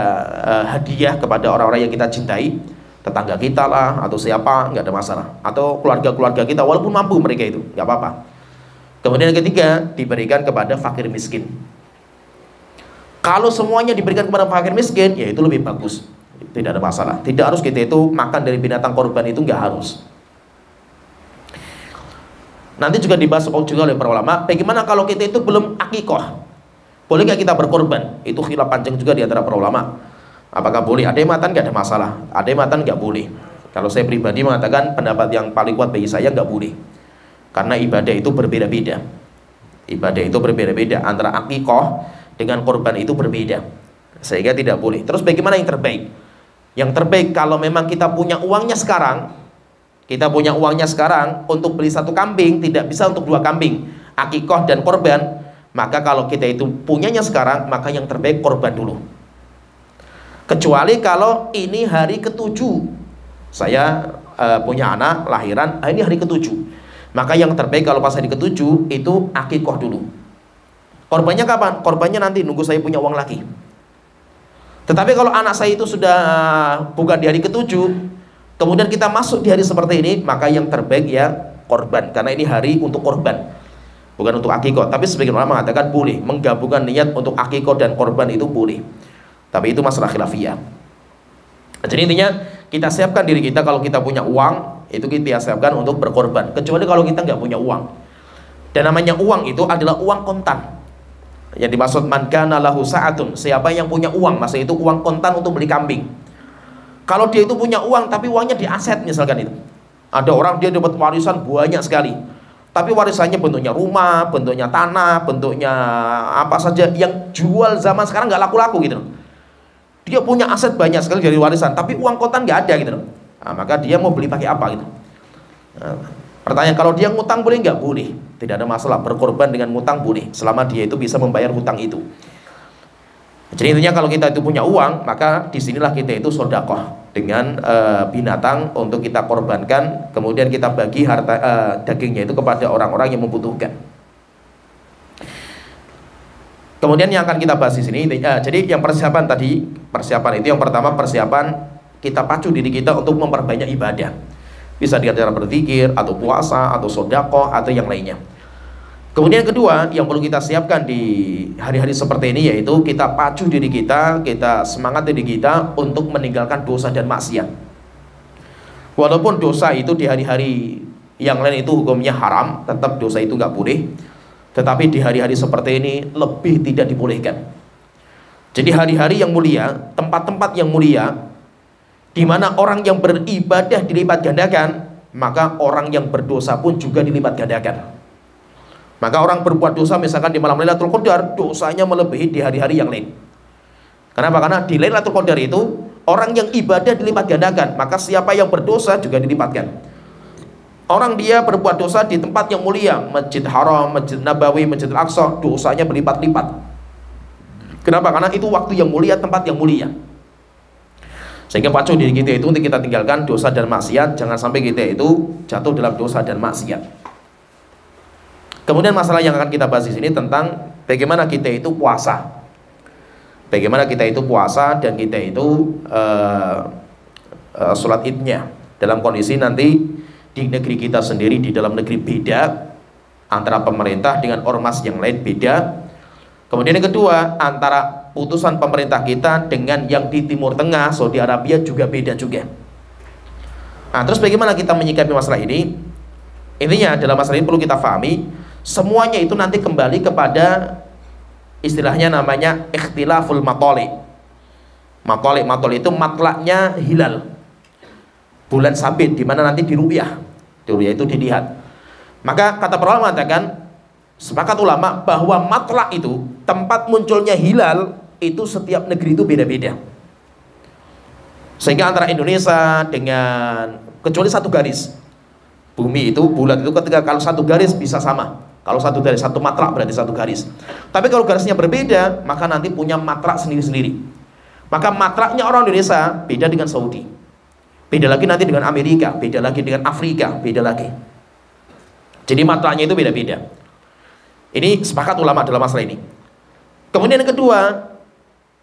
hadiah kepada orang-orang yang kita cintai, tetangga kita lah atau siapa, nggak ada masalah. Atau keluarga-keluarga kita walaupun mampu mereka itu, nggak apa-apa. Kemudian yang ketiga diberikan kepada fakir miskin. Kalau semuanya diberikan kepada fakir miskin, ya itu lebih bagus, tidak ada masalah. Tidak harus kita itu makan dari binatang korban, itu nggak harus. Nanti juga dibahas juga oleh para ulama, bagaimana kalau kita itu belum akikoh, boleh nggak kita berkorban? Itu khilaf panjang juga di antara para ulama. Apakah boleh? Ada yang mengatakan nggak ada masalah, ada yang mengatakan nggak boleh. Kalau saya pribadi mengatakan pendapat yang paling kuat bagi saya nggak boleh, karena ibadah itu berbeda-beda. Ibadah itu berbeda-beda, antara akikoh dengan korban itu berbeda, sehingga tidak boleh. Terus bagaimana yang terbaik? Yang terbaik kalau memang kita punya uangnya sekarang, untuk beli 1 kambing, tidak bisa untuk 2 kambing, akikoh dan korban, maka kalau kita itu punyanya sekarang, maka yang terbaik korban dulu. Kecuali kalau ini hari ke-7, saya punya anak lahiran, ini hari ke-7, maka yang terbaik kalau pas hari ke-7 itu akikoh dulu. Korbannya kapan? Korbannya nanti nunggu saya punya uang lagi. Tetapi kalau anak saya itu sudah bukan di hari ke-7, kemudian kita masuk di hari seperti ini, maka yang terbaik ya korban, karena ini hari untuk korban, bukan untuk akikoh. Tapi sebagian ulama mengatakan boleh menggabungkan niat untuk akikoh dan korban, itu boleh. Tapi itu masalah khilafiyah. Jadi intinya kita siapkan diri kita, kalau kita punya uang itu kita siapkan untuk berkorban. Kecuali kalau kita nggak punya uang. Dan namanya uang itu adalah uang kontan. Yang dimaksud man kana lahu sa'atun, siapa yang punya uang, maksudnya itu uang kontan untuk beli kambing. Kalau dia itu punya uang tapi uangnya di aset misalkan itu. Ada orang dia dapat warisan banyak sekali, tapi warisannya bentuknya rumah, bentuknya tanah, bentuknya apa saja yang jual zaman sekarang nggak laku-laku gitu. Dia punya aset banyak sekali dari warisan, tapi uang kontan nggak ada gitu. Nah, maka dia mau beli pakai apa gitu. Nah, pertanyaan, kalau dia ngutang boleh nggak? Boleh, tidak ada masalah. Berkorban dengan ngutang boleh, selama dia itu bisa membayar hutang itu. Jadi intinya kalau kita itu punya uang, maka disinilah kita itu sedekah dengan binatang untuk kita korbankan, kemudian kita bagi harta dagingnya itu kepada orang-orang yang membutuhkan. Kemudian yang akan kita bahas di sini, jadi yang persiapan itu yang pertama, persiapan kita pacu diri kita untuk memperbanyak ibadah. Bisa dengan cara berzikir, atau puasa, atau sedekah, atau yang lainnya. Kemudian kedua yang perlu kita siapkan di hari-hari seperti ini, yaitu kita pacu diri kita, kita semangat diri kita untuk meninggalkan dosa dan maksiat. Walaupun dosa itu di hari-hari yang lain itu hukumnya haram, tetap dosa itu nggak boleh. Tetapi di hari-hari seperti ini lebih tidak dibolehkan. Jadi hari-hari yang mulia, tempat-tempat yang mulia, di mana orang yang beribadah dilipat gandakan, maka orang yang berdosa pun juga dilipat gandakan. Maka orang berbuat dosa misalkan di malam Lailatul Qadar, dosanya melebihi di hari-hari yang lain. Kenapa? Karena di Lailatul Qadar itu orang yang ibadah dilipat gandakan, maka siapa yang berdosa juga dilipatkan. Orang dia berbuat dosa di tempat yang mulia, Masjid Haram, Masjid Nabawi, Masjid Al-Aqsa, dosanya berlipat-lipat. Kenapa? Karena itu waktu yang mulia, tempat yang mulia. Sehingga pacu diri kita itu untuk kita tinggalkan dosa dan maksiat. Jangan sampai kita itu jatuh dalam dosa dan maksiat. Kemudian masalah yang akan kita bahas di sini tentang bagaimana kita itu puasa. Bagaimana kita itu puasa dan kita itu sholat idnya dalam kondisi nanti di negeri kita sendiri, di dalam negeri beda, antara pemerintah dengan ormas yang lain beda. Kemudian yang kedua, antara putusan pemerintah kita dengan yang di Timur Tengah, Saudi Arabia juga beda juga. Nah, terus bagaimana kita menyikapi masalah ini? Intinya dalam masalah ini perlu kita pahami, semuanya itu nanti kembali kepada istilahnya namanya ikhtilaful matoli. Matoli itu matlaknya hilal, bulan sabit, di mana nanti diru'yah. Diru'yah itu dilihat. Maka kata para ulama mengatakan, sepakat ulama bahwa matlak itu, tempat munculnya hilal itu setiap negeri itu beda-beda. Sehingga antara Indonesia dengan, kecuali satu garis bumi itu, bulan itu ketika kalau satu garis bisa sama. Kalau satu garis, satu matlak berarti satu garis. Tapi kalau garisnya berbeda, maka nanti punya matlak sendiri-sendiri. Maka matlaknya orang Indonesia beda dengan Saudi, beda lagi nanti dengan Amerika, beda lagi dengan Afrika, beda lagi. Jadi matlaknya itu beda-beda. Ini sepakat ulama dalam masalah ini. Kemudian yang kedua,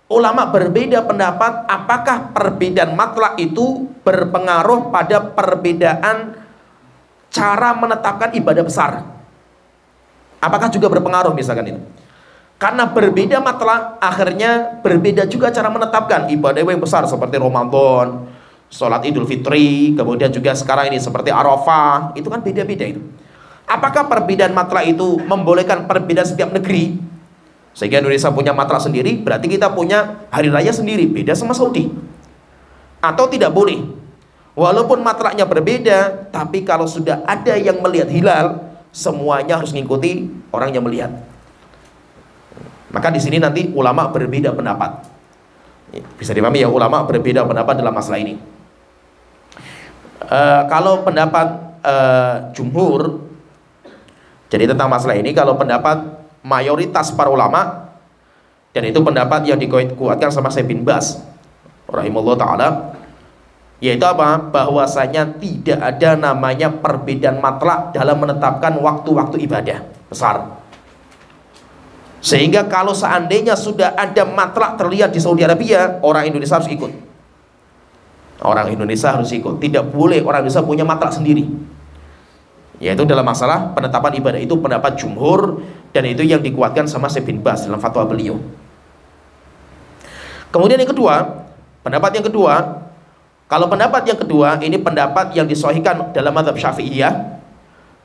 ulama berbeda pendapat apakah perbedaan matlak itu berpengaruh pada perbedaan cara menetapkan ibadah besar. Apakah juga berpengaruh misalkan itu? Karena berbeda matlak, akhirnya berbeda juga cara menetapkan ibadah yang besar seperti Ramadan, sholat Idul Fitri, kemudian juga sekarang ini seperti Arafah, itu kan beda-beda itu. Apakah perbedaan matlak itu membolehkan perbedaan setiap negeri? Sehingga Indonesia punya matlak sendiri, berarti kita punya hari raya sendiri, beda sama Saudi. Atau tidak boleh? Walaupun matlaknya berbeda, tapi kalau sudah ada yang melihat hilal, semuanya harus mengikuti orang yang melihat. Maka di sini nanti ulama berbeda pendapat. Bisa dipahami ya, ulama berbeda pendapat dalam masalah ini. Kalau pendapat jumhur, jadi tentang masalah ini, kalau pendapat mayoritas para ulama, dan itu pendapat yang dikuatkan sama Syekh bin Baz rahimahullah ta'ala, yaitu apa? Bahwasanya tidak ada namanya perbedaan matlak dalam menetapkan waktu-waktu ibadah besar. Sehingga kalau seandainya sudah ada matlak terlihat di Saudi Arabia, orang Indonesia harus ikut. Orang Indonesia harus ikut. Tidak boleh orang Indonesia punya matlak sendiri. Yaitu dalam masalah penetapan ibadah, itu pendapat jumhur, dan itu yang dikuatkan sama Syekh bin Baz dalam fatwa beliau. Kemudian yang kedua, pendapat yang kedua, kalau pendapat yang kedua ini pendapat yang disahihkan dalam mazhab Syafi'iyah,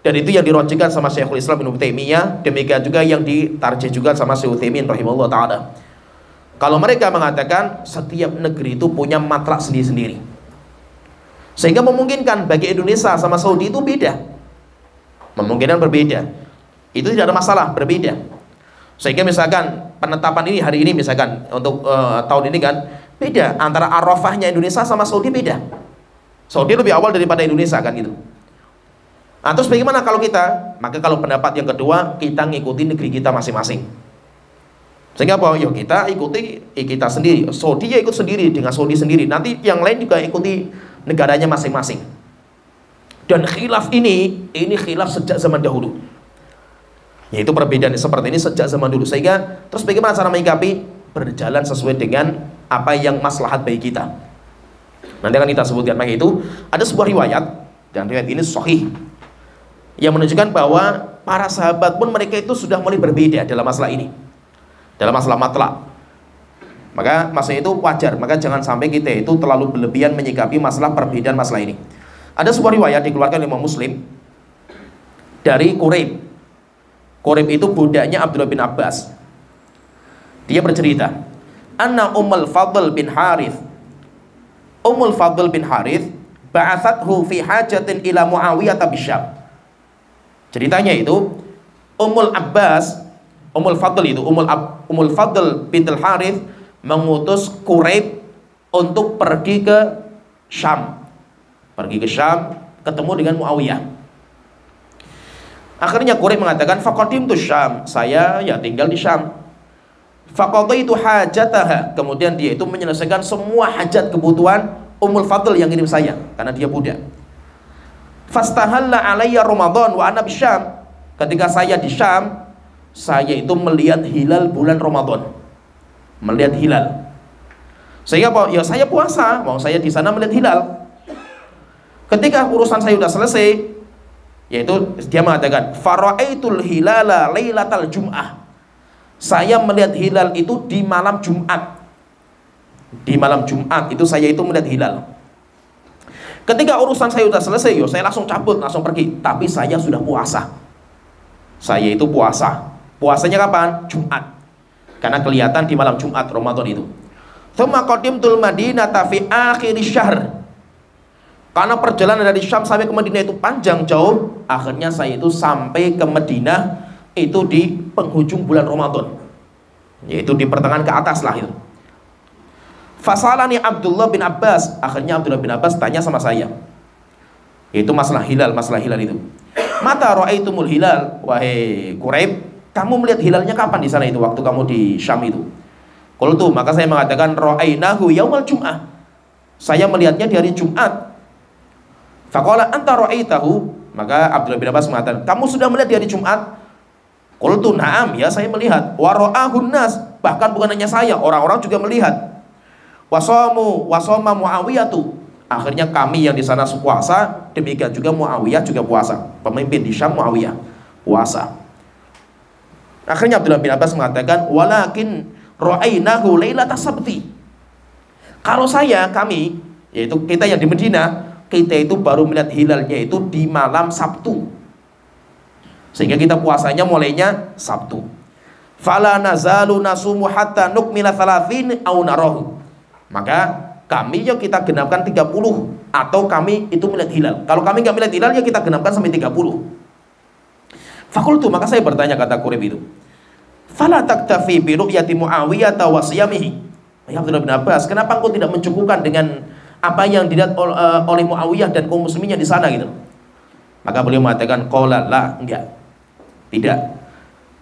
dan itu yang dirojihkan sama Syekhul Islam Ibnu Taimiyah, demikian juga yang ditarjih juga sama Syekh Utsaimin rahimahullah taala. Kalau mereka mengatakan setiap negeri itu punya matlak sendiri-sendiri, sehingga memungkinkan bagi Indonesia sama Saudi itu beda. Memungkinkan berbeda, itu tidak ada masalah, berbeda. Sehingga misalkan penetapan ini hari ini misalkan untuk tahun ini kan beda, antara Arafahnya Indonesia sama Saudi beda. Saudi lebih awal daripada Indonesia kan gitu. Nah, terus bagaimana kalau kita? Maka kalau pendapat yang kedua, kita ngikuti negeri kita masing-masing. Sehingga apa? Yuk kita ikuti kita sendiri. Saudi ya ikut sendiri dengan Saudi sendiri. Nanti yang lain juga ikuti negaranya masing-masing. Dan khilaf ini khilaf sejak zaman dahulu. Yaitu perbedaan seperti ini sejak zaman dulu. Sehingga terus bagaimana cara menyikapi? Berjalan sesuai dengan apa yang maslahat bagi kita. Nanti akan kita sebutkan. Maka itu ada sebuah riwayat, dan riwayat ini sahih, yang menunjukkan bahwa para sahabat pun mereka itu sudah mulai berbeda dalam masalah ini, dalam masalah matlak. Maka masalah itu wajar. Maka jangan sampai kita itu terlalu berlebihan menyikapi masalah perbedaan masalah ini. Ada sebuah riwayat dikeluarkan oleh Imam Muslim dari Quraib. Quraib itu budaknya Abdullah bin Abbas. Dia bercerita, anna Ummul Fadl bin Harith, Ummul Fadl bin Harith ba'athathu fi hajatin ila Muawiyah bisyam. Ceritanya itu Ummul Abbas, Ummul Fadl itu Ummul Fadl bin Harith mengutus Quraib untuk pergi ke Syam. Pergi ke Syam, ketemu dengan Muawiyah. Akhirnya Quraib mengatakan faqadimtu Syam, saya ya tinggal di Syam. Faqadaitu hajataha, kemudian dia itu menyelesaikan semua hajat kebutuhan Ummul Fadl yang ngirim saya karena dia budak. Fastahalla alayya Ramadan wa ana bisyam. Ketika saya di Syam, saya itu melihat hilal bulan Ramadan. Melihat hilal. Sehingga ya saya puasa, mau saya di sana melihat hilal. Ketika urusan saya sudah selesai, yaitu dia mengatakan fara'aitul hilala lailatal jum'ah. Saya melihat hilal itu di malam Jumat. Di malam Jumat itu saya itu melihat hilal. Ketika urusan saya sudah selesai, yo saya langsung cabut, langsung pergi. Tapi saya sudah puasa. Saya itu puasa. Puasanya kapan? Jumat. Karena kelihatan di malam Jumat Ramadan itu. Tsumma qadimtul Madinata fi akhir syahr. Karena perjalanan dari Syam sampai ke Madinah itu panjang jauh, akhirnya saya itu sampai ke Madinah itu di penghujung bulan Ramadan, yaitu di pertengahan ke atas lah itu. Fasalani Abdullah bin Abbas, akhirnya Abdullah bin Abbas tanya sama saya, yaitu masalah hilal itu. Mata ra'aitumul hilal, wahai Quraib, kamu melihat hilalnya kapan di sana itu, waktu kamu di Syam itu? Qultu, maka saya mengatakan ra'ainahu yaumal jum'ah, saya melihatnya di hari Jumat. Faqala anta ra'aitahu, maka Abdullah bin Abbas mengatakan, kamu sudah melihat di hari Jumat? Qultu na'am, ya saya melihat. Wa ra'ahun nas, bahkan bukan hanya saya, orang-orang juga melihat. Wasoma Muawiyatu, akhirnya kami yang di sana puasa, demikian juga Muawiyah juga puasa. Pemimpin di Syam Muawiyah puasa. Akhirnya Abdullah bin Abbas mengatakan, walakin ra'ainahu lailatas sabti. Kalau kami, yaitu kita yang di Madinah, kita itu baru melihat hilalnya itu di malam Sabtu. Sehingga kita puasanya mulainya Sabtu. Fala nazalu nasumu hatta nukmila 30 au narahu. Maka kami ya kita genapkan 30 atau kami itu melihat hilal. Kalau kami enggak melihat hilal ya kita genapkan sampai 30. Fakultu, maka saya bertanya, kata Quraib itu, fala taktafi bi ru'yati Muawiyah wa siyamihi. Ya Abdullah bin Abbas, kenapa engkau tidak mencukupkan dengan apa yang dilihat oleh Muawiyah dan kaum musliminnya di sana gitu? Maka beliau mengatakan qala la, enggak. Tidak.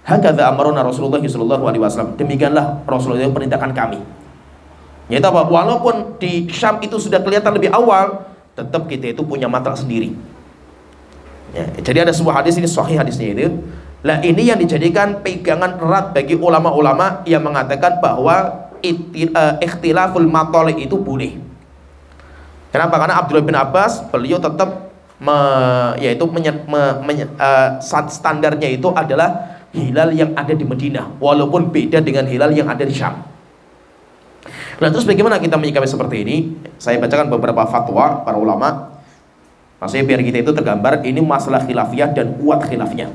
Hakadza amarna Rasulullah sallallahu alaihi wasallam. Demikianlah Rasulullah perintahkan kami. Yaitu apa? Walaupun di Syam itu sudah kelihatan lebih awal, tetap kita itu punya mata sendiri. Ya, jadi ada sebuah hadis, ini sahih hadisnya itu. Lah ini yang dijadikan pegangan erat bagi ulama-ulama yang mengatakan bahwa ikhtilaful matali itu boleh. Kenapa? Karena Abdullah bin Abbas beliau tetap standarnya itu adalah hilal yang ada di Madinah, walaupun beda dengan hilal yang ada di Syam. Nah terus bagaimana kita menyikapi seperti ini? Saya bacakan beberapa fatwa para ulama. Maksudnya biar kita itu tergambar ini masalah khilafiyah dan kuat khilafnya.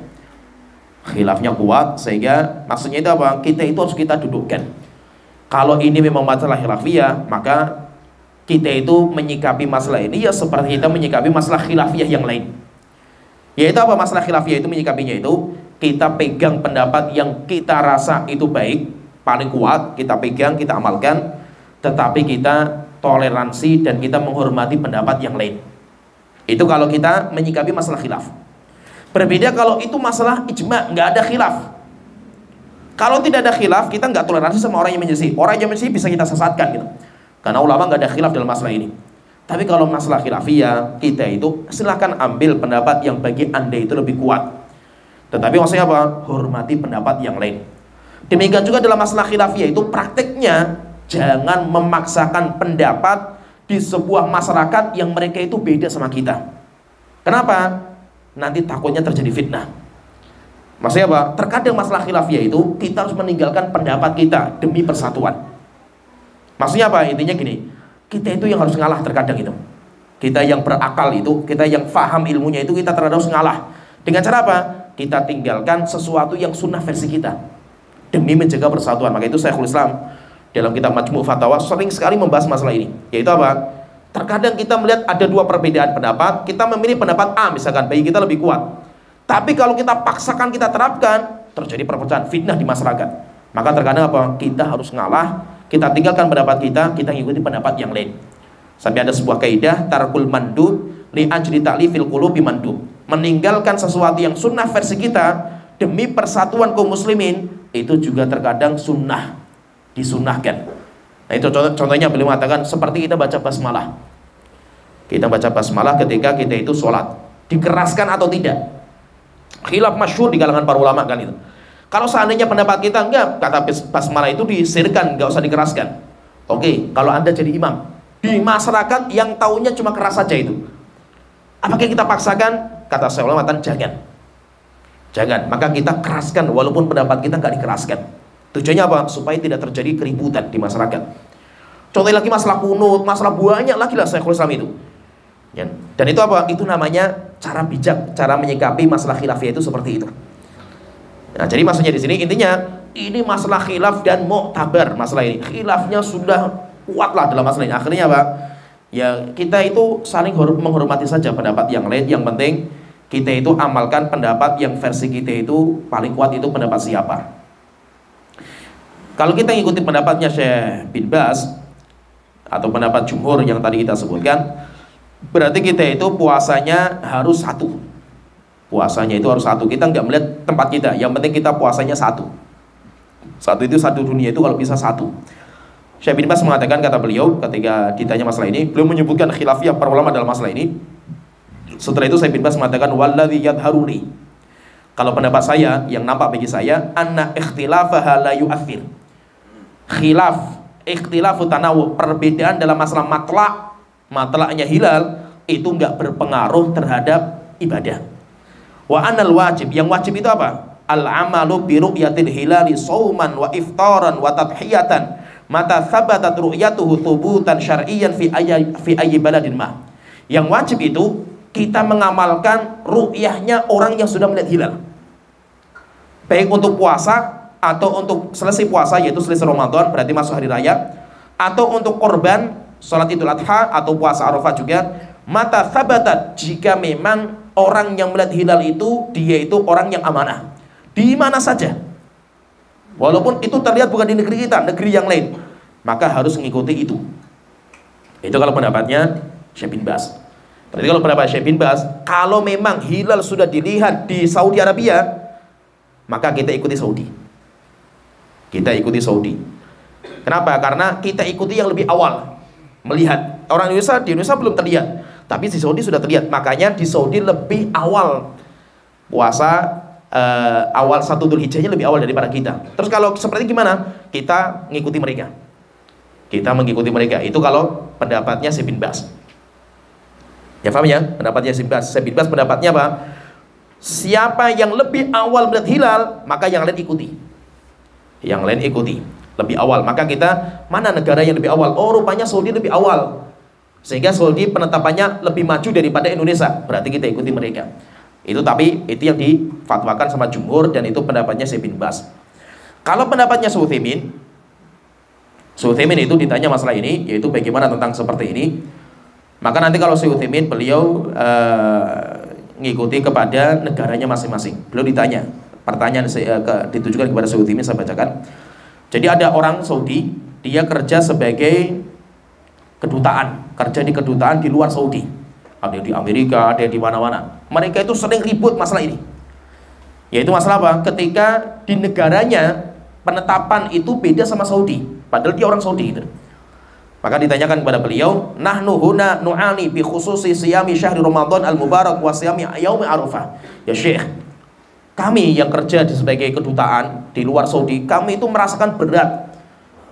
Khilafnya kuat sehingga maksudnya itu apa? Kita itu harus kita dudukkan. Kalau ini memang masalah khilafiyah, maka kita itu menyikapi masalah ini ya seperti kita menyikapi masalah khilafiyah yang lain. Yaitu apa masalah khilafiyah itu menyikapinya itu? Kita pegang pendapat yang kita rasa itu baik, paling kuat, kita pegang, kita amalkan. Tetapi kita toleransi dan kita menghormati pendapat yang lain. Itu kalau kita menyikapi masalah khilaf. Berbeda kalau itu masalah ijma, nggak ada khilaf. Kalau tidak ada khilaf, kita nggak toleransi sama orang yang menyelisih. Orang yang menyelisih bisa kita sesatkan gitu. Karena ulama nggak ada khilaf dalam masalah ini. Tapi kalau masalah khilafiyah, kita itu silahkan ambil pendapat yang bagi anda itu lebih kuat. Tetapi maksudnya apa? Hormati pendapat yang lain. Demikian juga dalam masalah khilafiyah itu prakteknya jangan memaksakan pendapat di sebuah masyarakat yang mereka itu beda sama kita. Kenapa? Nanti takutnya terjadi fitnah. Maksudnya apa? Terkadang masalah khilafiyah itu kita harus meninggalkan pendapat kita demi persatuan. Maksudnya apa? Intinya gini, kita itu yang harus ngalah terkadang itu. Kita yang berakal itu, kita yang faham ilmunya itu kita terkadang harus ngalah. Dengan cara apa? Kita tinggalkan sesuatu yang sunnah versi kita demi menjaga persatuan. Maka itu Syekhul Islam dalam kitab Majmu' Fatawa sering sekali membahas masalah ini. Yaitu apa? Terkadang kita melihat ada dua perbedaan pendapat, kita memilih pendapat A misalkan, bagi kita lebih kuat. Tapi kalau kita paksakan, kita terapkan, terjadi perpecahan, fitnah di masyarakat. Maka terkadang apa? Kita harus ngalah, kita tinggalkan pendapat kita ngikuti pendapat yang lain. Sampai ada sebuah kaidah, tarkul mandub li ajli ta'lifil qulubi mandub. meninggalkan sesuatu yang sunnah versi kita demi persatuan kaum muslimin, itu juga terkadang sunnah, disunnahkan. Nah itu contohnya beliau mengatakan seperti kita baca basmalah. Kita baca basmalah ketika kita itu sholat, dikeraskan atau tidak? Khilaf masyhur di kalangan para ulama kan itu. Kalau seandainya pendapat kita enggak, kata basmalah itu disirkan, enggak usah dikeraskan. Oke, kalau Anda jadi imam di masyarakat yang taunya cuma keras saja itu, apakah kita paksakan? Kata saya ulama, jangan, maka kita keraskan walaupun pendapat kita nggak dikeraskan. Tujuannya apa? Supaya tidak terjadi keributan di masyarakat. Contoh lagi masalah kunut, masalah banyak lagi lah Syekhul Islam itu. Ya. Dan itu apa? Itu namanya cara bijak, cara menyikapi masalah khilafiyah itu seperti itu. Nah, jadi maksudnya di sini intinya ini masalah khilaf dan mu'tabar masalah ini. Khilafnya sudah kuatlah dalam masalah ini. Akhirnya apa? Ya kita itu saling menghormati saja pendapat yang lain. Yang penting kita itu amalkan pendapat yang versi kita itu paling kuat, itu pendapat siapa. Kalau kita ngikutin pendapatnya Syekh bin Baz atau pendapat jumhur yang tadi kita sebutkan, berarti kita itu puasanya harus satu. Puasanya itu harus satu. Kita nggak melihat tempat kita, yang penting kita puasanya satu. Satu itu satu dunia itu kalau bisa satu. Syekh bin Baz mengatakan, kata beliau ketika ditanya masalah ini, beliau menyebutkan khilafiyah para ulama dalam masalah ini. Setelah itu Syekh bin Baz mengatakan, walladzi yadharuni, kalau pendapat saya yang nampak bagi saya, anna ikhtilafaha la yu'athir. Ikhtilafu tanawu, perbedaan dalam masalah matlaknya hilal itu enggak berpengaruh terhadap ibadah. Wa anal wajib, yang wajib itu apa? Al-amalu bi ru'yatil hilali shauman wa iftaran wa tadhiyatan mata thabatat ru'yatuhu thubutan syar'iyyan fi ayyi baladin ma. Yang wajib itu kita mengamalkan ru'yahnya orang yang sudah melihat hilal, baik untuk puasa atau untuk selesai puasa, yaitu selesai Ramadan berarti masuk hari raya, atau untuk korban salat Idul Adha atau puasa Arafah juga. Mata thabatat, jika memang orang yang melihat hilal itu dia itu orang yang amanah di mana saja, walaupun itu terlihat bukan di negeri kita, negeri yang lain, maka harus mengikuti itu. Itu kalau pendapatnya Syekh bin Baz. Berarti kalau pendapat Syekh bin Baz, kalau memang hilal sudah dilihat di Saudi Arabia, maka kita ikuti Saudi. Kita ikuti Saudi. Kenapa? Karena kita ikuti yang lebih awal melihat. Orang Indonesia, di Indonesia belum terlihat, tapi di Saudi sudah terlihat. Makanya di Saudi lebih awal puasa, awal 1 Dzulhijjahnya lebih awal daripada kita. Terus kalau seperti gimana? Kita ngikuti mereka. Kita mengikuti mereka. Itu kalau pendapatnya Syekh bin Baz. Ya paham ya? Pendapatnya Syekh bin Baz. Syekh bin Baz pendapatnya apa? Siapa yang lebih awal melihat hilal, maka yang lain ikuti. Yang lain ikuti lebih awal. Maka kita, mana negara yang lebih awal? Oh, rupanya Saudi lebih awal, sehingga Saudi penetapannya lebih maju daripada Indonesia. Berarti kita ikuti mereka. Itu, tapi itu yang difatwakan sama jumhur, dan itu pendapatnya Syekh bin Baz. Kalau pendapatnya Syekh Utsaimin itu ditanya masalah ini, yaitu bagaimana tentang seperti ini. Maka nanti kalau Syekh Utsaimin, beliau ngikuti kepada negaranya masing-masing. Beliau ditanya, pertanyaan ditujukan kepada Syekh Utsaimin, saya bacakan. Jadi ada orang Saudi, dia kerja sebagai kedutaan, kerja di kedutaan di luar Saudi. Ada di Amerika, ada di mana-mana. Mereka itu sering ribut masalah ini. Yaitu masalah apa? Ketika di negaranya penetapan itu beda sama Saudi, padahal dia orang Saudi gitu. Maka ditanyakan kepada beliau, nahnu huna nu'ani bi khususi siyami syahri Ramadan al-mubarak wa siyami yaumi Arafah. Ya Syekh, kami yang kerja sebagai kedutaan di luar Saudi, kami itu merasakan berat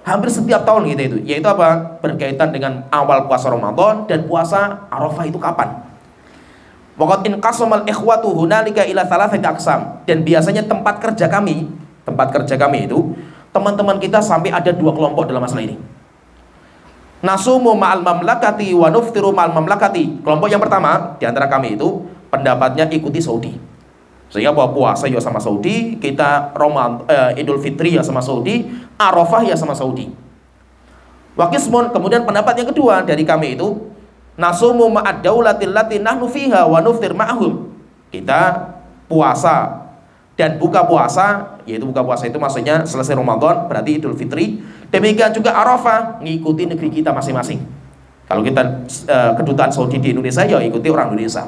hampir setiap tahun gitu itu. Yaitu apa? Berkaitan dengan awal puasa Ramadan dan puasa Arafah itu kapan? Waqad inqasamal ikhwatu hunalika ila thalathati aqsam. Dan biasanya tempat kerja kami itu, teman-teman kita sampai ada 2 kelompok dalam masalah ini. Nasumu ma'al mamlakati wa nuftiru ma'al mamlakati. Kelompok yang pertama di antara kami itu pendapatnya ikuti Saudi, sehingga bahwa puasa ya sama Saudi, kita Idul Fitri ya sama Saudi, Arafah ya sama Saudi. Wa qismun, kemudian pendapat yang kedua dari kami itu, nasumu ma'ad daulatil lati nahnu fiha wa nuftir ma'hum. Kita puasa dan buka puasa, yaitu buka puasa itu maksudnya selesai Ramadan berarti Idul Fitri. Demikian juga Arafah, ngikuti negeri kita masing-masing. Kalau kita kedutaan Saudi di Indonesia, ya ikuti orang Indonesia.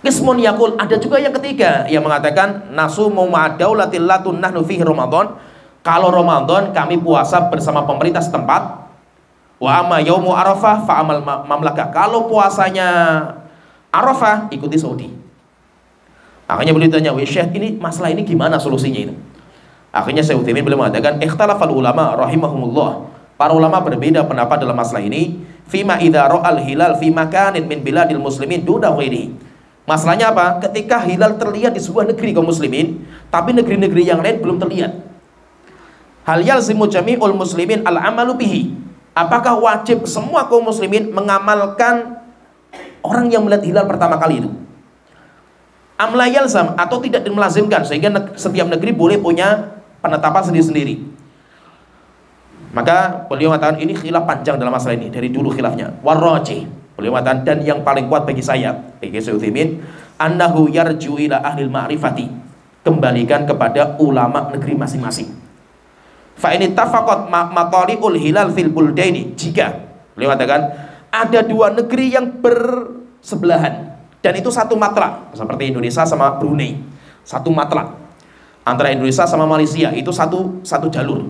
Qismun yaqul, ada juga yang ketiga yang mengatakan nasumu ma'adaulatil latun nahnu fihi Ramadan. Kalau Ramadan kami puasa bersama pemerintah setempat. Wa amma yaumu Arafah fa amal mamlakah. Kalau puasanya Arafah ikuti Saudi. Akhirnya beliau tanya, "Wah, Syekh, ini masalah ini gimana solusinya itu?" Akhirnya Syekh Utsaimin beliau mengatakan, "Ikhtalafal ulama rahimahumullah." Para ulama berbeda pendapat dalam masalah ini. Fima idza ra'al hilal fi makanin min biladil muslimin duna ghairihi. Masalahnya apa? Ketika hilal terlihat di sebuah negeri kaum muslimin, tapi negeri-negeri yang lain belum terlihat. Hal yalzimu jami'ul muslimin al-amalu bihi. Apakah wajib semua kaum muslimin mengamalkan orang yang melihat hilal pertama kali itu? Am la yalzam, atau tidak melazimkan sehingga setiap negeri boleh punya penetapan sendiri-sendiri. Maka beliau mengatakan ini khilaf panjang dalam masalah ini, dari dulu khilafnya. Warrajih, beliau mengatakan, dan yang paling kuat bagi saya, bagi Syekh Utsaimin, annahu yarju ila ahlil ma'rifati, kembalikan kepada ulama negeri masing-masing. Fa in ittafaqat matali'ul hilal fil buldaini, jika beliau mengatakan ada dua negeri yang bersebelahan dan itu satu matlak, seperti Indonesia sama Brunei, satu matlak antara Indonesia sama Malaysia, itu satu jalur.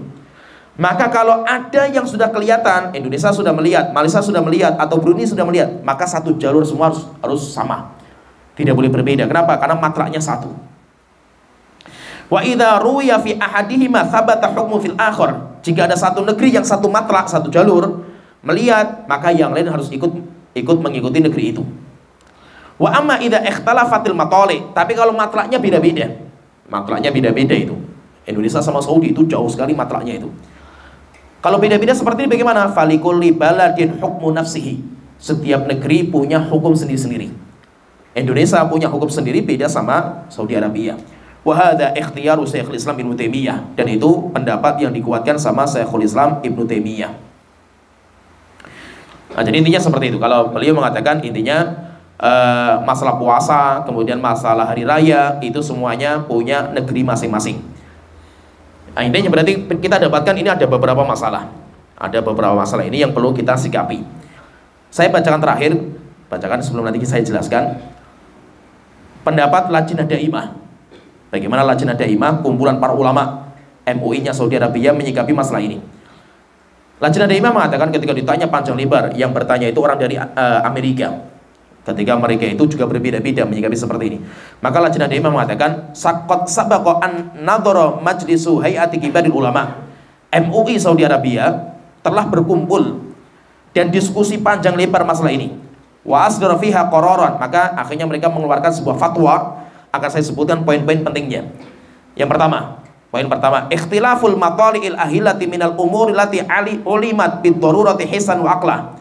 Maka kalau ada yang sudah kelihatan, Indonesia sudah melihat, Malaysia sudah melihat, atau Brunei sudah melihat, maka satu jalur semua harus sama, tidak boleh berbeda. Kenapa? Karena matlaknya satu. Wa idza ruwiya fi ahadihima thabata hukmu fil akhar. Jika ada satu negeri yang satu matlak, satu jalur melihat, maka yang lain harus ikut mengikuti negeri itu. Wa amma idza ikhtalafatil matali, tapi kalau matlaknya beda-beda. Matlaknya beda-beda itu. Indonesia sama Saudi itu jauh sekali matlaknya itu. Kalau beda-beda seperti ini bagaimana? Falikulli baladin hukmu nafsihi. Setiap negeri punya hukum sendiri-sendiri. Indonesia punya hukum sendiri, beda sama Saudi Arabia. Wa hadza ikhtiyaru Syekhul Islam Ibnu Taimiyah, dan itu pendapat yang dikuatkan sama Syekhul Islam Ibnu Taimiyah. Nah, jadi intinya seperti itu. Kalau beliau mengatakan intinya masalah puasa, kemudian masalah hari raya, itu semuanya punya negeri masing-masing. Nah, intinya berarti kita dapatkan ini ada beberapa masalah. Ada beberapa masalah ini yang perlu kita sikapi. Saya bacakan terakhir, bacakan sebelum nanti saya jelaskan. Pendapat Lajnah Daimah. Bagaimana Lajnah Daimah, kumpulan para ulama MUI-nya Saudi Arabia, menyikapi masalah ini. Lajnah Daimah mengatakan ketika ditanya panjang lebar, yang bertanya itu orang dari Amerika. Ketika mereka itu juga berbeda-beda menyikapi seperti ini. Maka Lajnah Daimah mengatakan, Sakot sabaqa an nadhara majlisu hay'ati kibaril ulama. MUI Saudi Arabia telah berkumpul dan diskusi panjang lebar masalah ini. Wa asdara fiha qararan, maka akhirnya mereka mengeluarkan sebuah fatwa. Akan saya sebutkan poin-poin pentingnya. Yang pertama, poin pertama, ikhtilaful matali'il ahilati minal umuri lati ulimat bid darurati hisan wa aqlah.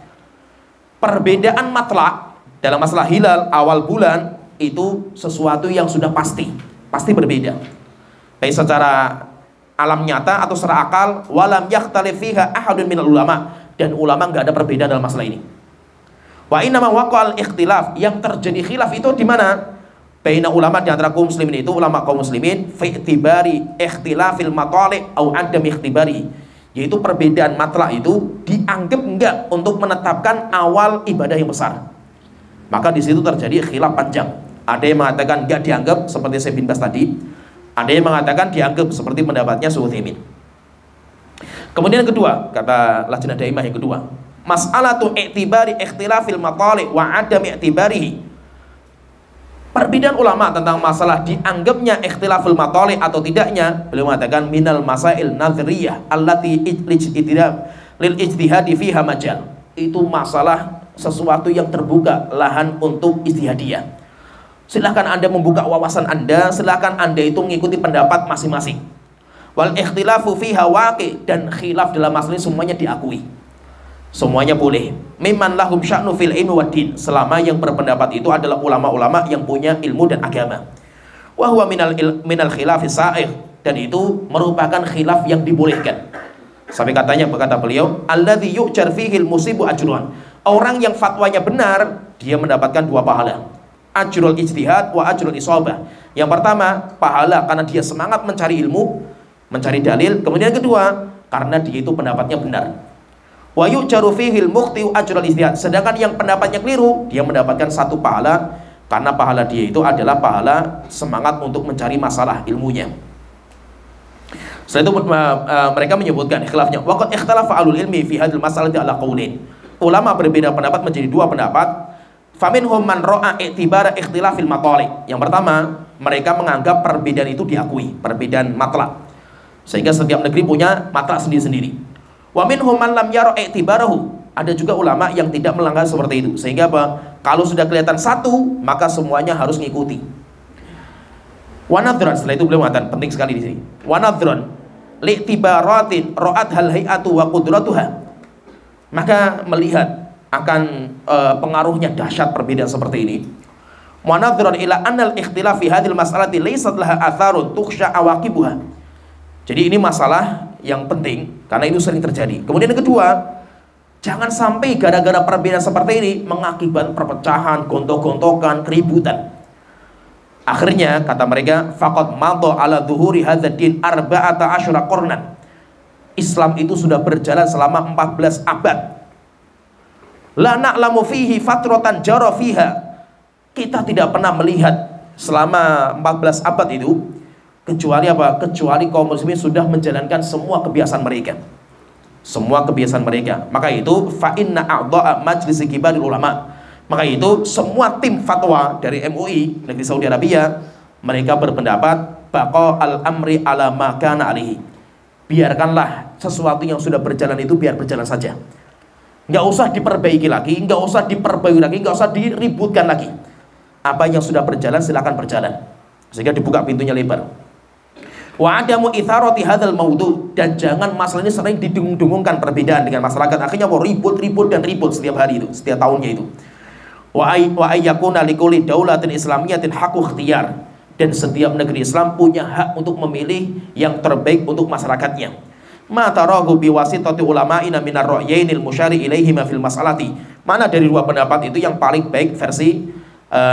Perbedaan matlak dalam masalah hilal awal bulan itu sesuatu yang sudah pasti berbeda. Baik secara alam nyata atau secara akal, walam yakhtalif fiha ahadun minal ulama, dan ulama enggak ada perbedaan dalam masalah ini. Wa inna ma waqa'al ikhtilaf, yang terjadi khilaf itu di mana? Baina ulama di antara kaum muslimin itu, ulama kaum muslimin fi i'tibari ikhtilafil matali' au adam ikhtibari, yaitu perbedaan matlak itu dianggap enggak untuk menetapkan awal ibadah yang besar. Maka di situ terjadi khilaf panjang. Ada yang mengatakan enggak dianggap seperti Syekh bin Baz tadi, ada yang mengatakan dianggap seperti pendapatnya Syekh Utsaimin. Kemudian yang kedua, kata Lajnah Daimah yang kedua, mas'alatu i'tibari ikhtilafil matali' wa adam i'tibarihi. Perbedaan ulama tentang masalah dianggapnya ikhtilaful matali' atau tidaknya, beliau mengatakan minal masail nadhriyah allati lil ijtihadi fiha majal. Itu masalah sesuatu yang terbuka, lahan untuk ijtihadiyah. Silahkan Anda membuka wawasan Anda, silahkan Anda itu mengikuti pendapat masing-masing. Wal ikhtilafu fiha waqi, dan khilaf dalam masalah ini semuanya diakui. Semuanya boleh. Mimman lahum sya'nu fil ilmi wad din, selama yang berpendapat itu adalah ulama-ulama yang punya ilmu dan agama. Wa huwa minal khilafis sa'ih, dan itu merupakan khilaf yang dibolehkan. Sampai katanya, berkata beliau, alladzi yu'jar fihil musibu ajrun. Orang yang fatwanya benar, dia mendapatkan dua pahala. Ajrul ijtihad wa ajrul isabah. Yang pertama, pahala karena dia semangat mencari ilmu, mencari dalil. Kemudian yang kedua, karena dia itu pendapatnya benar. Wa yu'jaru fihil mukhti ajrul ijtihad. Sedangkan yang pendapatnya keliru, dia mendapatkan satu pahala karena pahala dia itu adalah pahala semangat untuk mencari masalah ilmunya. Setelah itu mereka menyebutkan khilafnya, waqad ikhtalafa ahlul ilmi fi hadhil mas'alati ala qaulain. Ulama berbeda pendapat menjadi dua pendapat. Faminhum man ra'a i'tibara ikhtilafil matali'. Yang pertama, mereka menganggap perbedaan itu diakui, perbedaan matlak. Sehingga setiap negeri punya matlak sendiri-sendiri. Wa minhum man lam yara i'tibarahu. Ada juga ulama yang tidak melanggar seperti itu. Sehingga apa? Kalau sudah kelihatan satu, maka semuanya harus ngikuti. Wa nadhran, setelah itu beliau mengatakan penting sekali di sini. Wa nadhran li'tibaratin ra'at hal hay'atu wa qudratuha. Maka melihat akan pengaruhnya dahsyat perbedaan seperti ini. Wa nadhran ila annal ikhtilaf fi hadhil mas'alati laysat laha atharun tukhsha awaqibuha. Jadi ini masalah yang penting karena itu sering terjadi. Kemudian yang kedua, jangan sampai gara-gara perbedaan seperti ini mengakibatkan perpecahan, gontok-gontokan, keributan. Akhirnya kata mereka, faqad madha ala dhuhuri hadzal din arba'ata asyra qarnan. Islam itu sudah berjalan selama 14 abad. La na'lamu fihi fatratan jara fiha. Kita tidak pernah melihat selama 14 abad itu kecuali apa? Kecuali kaum muslimin sudah menjalankan semua kebiasaan mereka. Semua kebiasaan mereka. Maka itu fa inna a'dha'a majlis kibarul ulama. Maka itu semua tim fatwa dari MUI negeri Saudi Arabia, mereka berpendapat baqa al-amri ala ma kana alaihi. Biarkanlah sesuatu yang sudah berjalan itu biar berjalan saja. Nggak usah diperbaiki lagi, nggak usah diperbaiki lagi, nggak usah diributkan lagi. Apa yang sudah berjalan silakan berjalan. Sehingga dibuka pintunya lebar. Wa adamu itharati hadzal maudu, dan jangan masalah ini sering didengung-dengungkan perbedaan dengan masyarakat. Akhirnya mau ribut dan ribut setiap hari itu, setiap tahunnya itu. Wa ayyakuna likulli daulatin islamiyatin haqqu ikhtiyar, dan setiap negeri Islam punya hak untuk memilih yang terbaik untuk masyarakatnya. Ma tarahu biwasitati ulama'ina minar ra'yainil musyari ilaihima fil mas'alati. Mana dari dua pendapat itu yang paling baik versi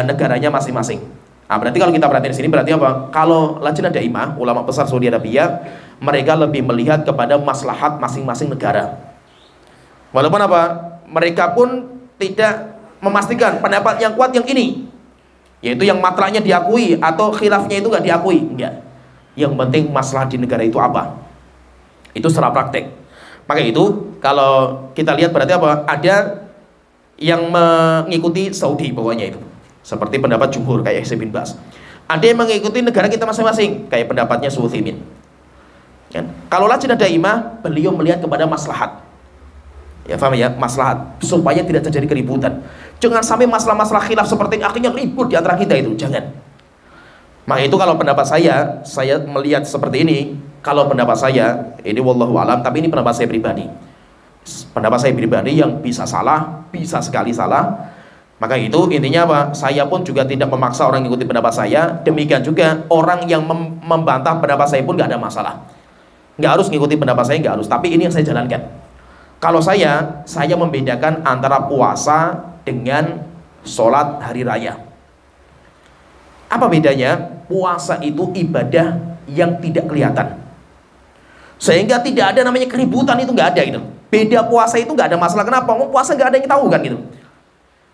negaranya masing-masing. Nah, berarti kalau kita perhatikan di sini berarti apa? Kalau Lajnah Daimah, ulama besar Saudi Arabia, mereka lebih melihat kepada maslahat masing-masing negara. Walaupun apa? Mereka pun tidak memastikan pendapat yang kuat yang ini, yaitu yang matlaknya diakui atau khilafnya itu nggak diakui, enggak. Yang penting masalah di negara itu apa? Itu secara praktek. Maka itu kalau kita lihat berarti apa? Ada yang mengikuti Saudi pokoknya itu. Seperti pendapat jumhur kayak Syekh bin Baz. Ada yang mengikuti negara kita masing-masing kayak pendapatnya Utsaimin. Kan? Kalau Lajnah Daimah, beliau melihat kepada maslahat. Ya paham ya? Maslahat supaya tidak terjadi keributan. Jangan sampai masalah-masalah khilaf seperti ini akhirnya ribut di antara kita itu, jangan. Maka itu kalau pendapat saya melihat seperti ini. Kalau pendapat saya, ini wallahu alam, tapi ini pendapat saya pribadi. Pendapat saya pribadi yang bisa salah, bisa sekali salah. Maka itu intinya apa? Saya pun juga tidak memaksa orang mengikuti pendapat saya. Demikian juga orang yang membantah pendapat saya pun nggak ada masalah. Nggak harus mengikuti pendapat saya, nggak harus. Tapi ini yang saya jalankan. Kalau saya membedakan antara puasa dengan sholat hari raya. Apa bedanya? Puasa itu ibadah yang tidak kelihatan, sehingga tidak ada namanya keributan, itu nggak ada gitu. Beda puasa itu nggak ada masalah. Kenapa? Mau puasa nggak ada yang tahu kan gitu.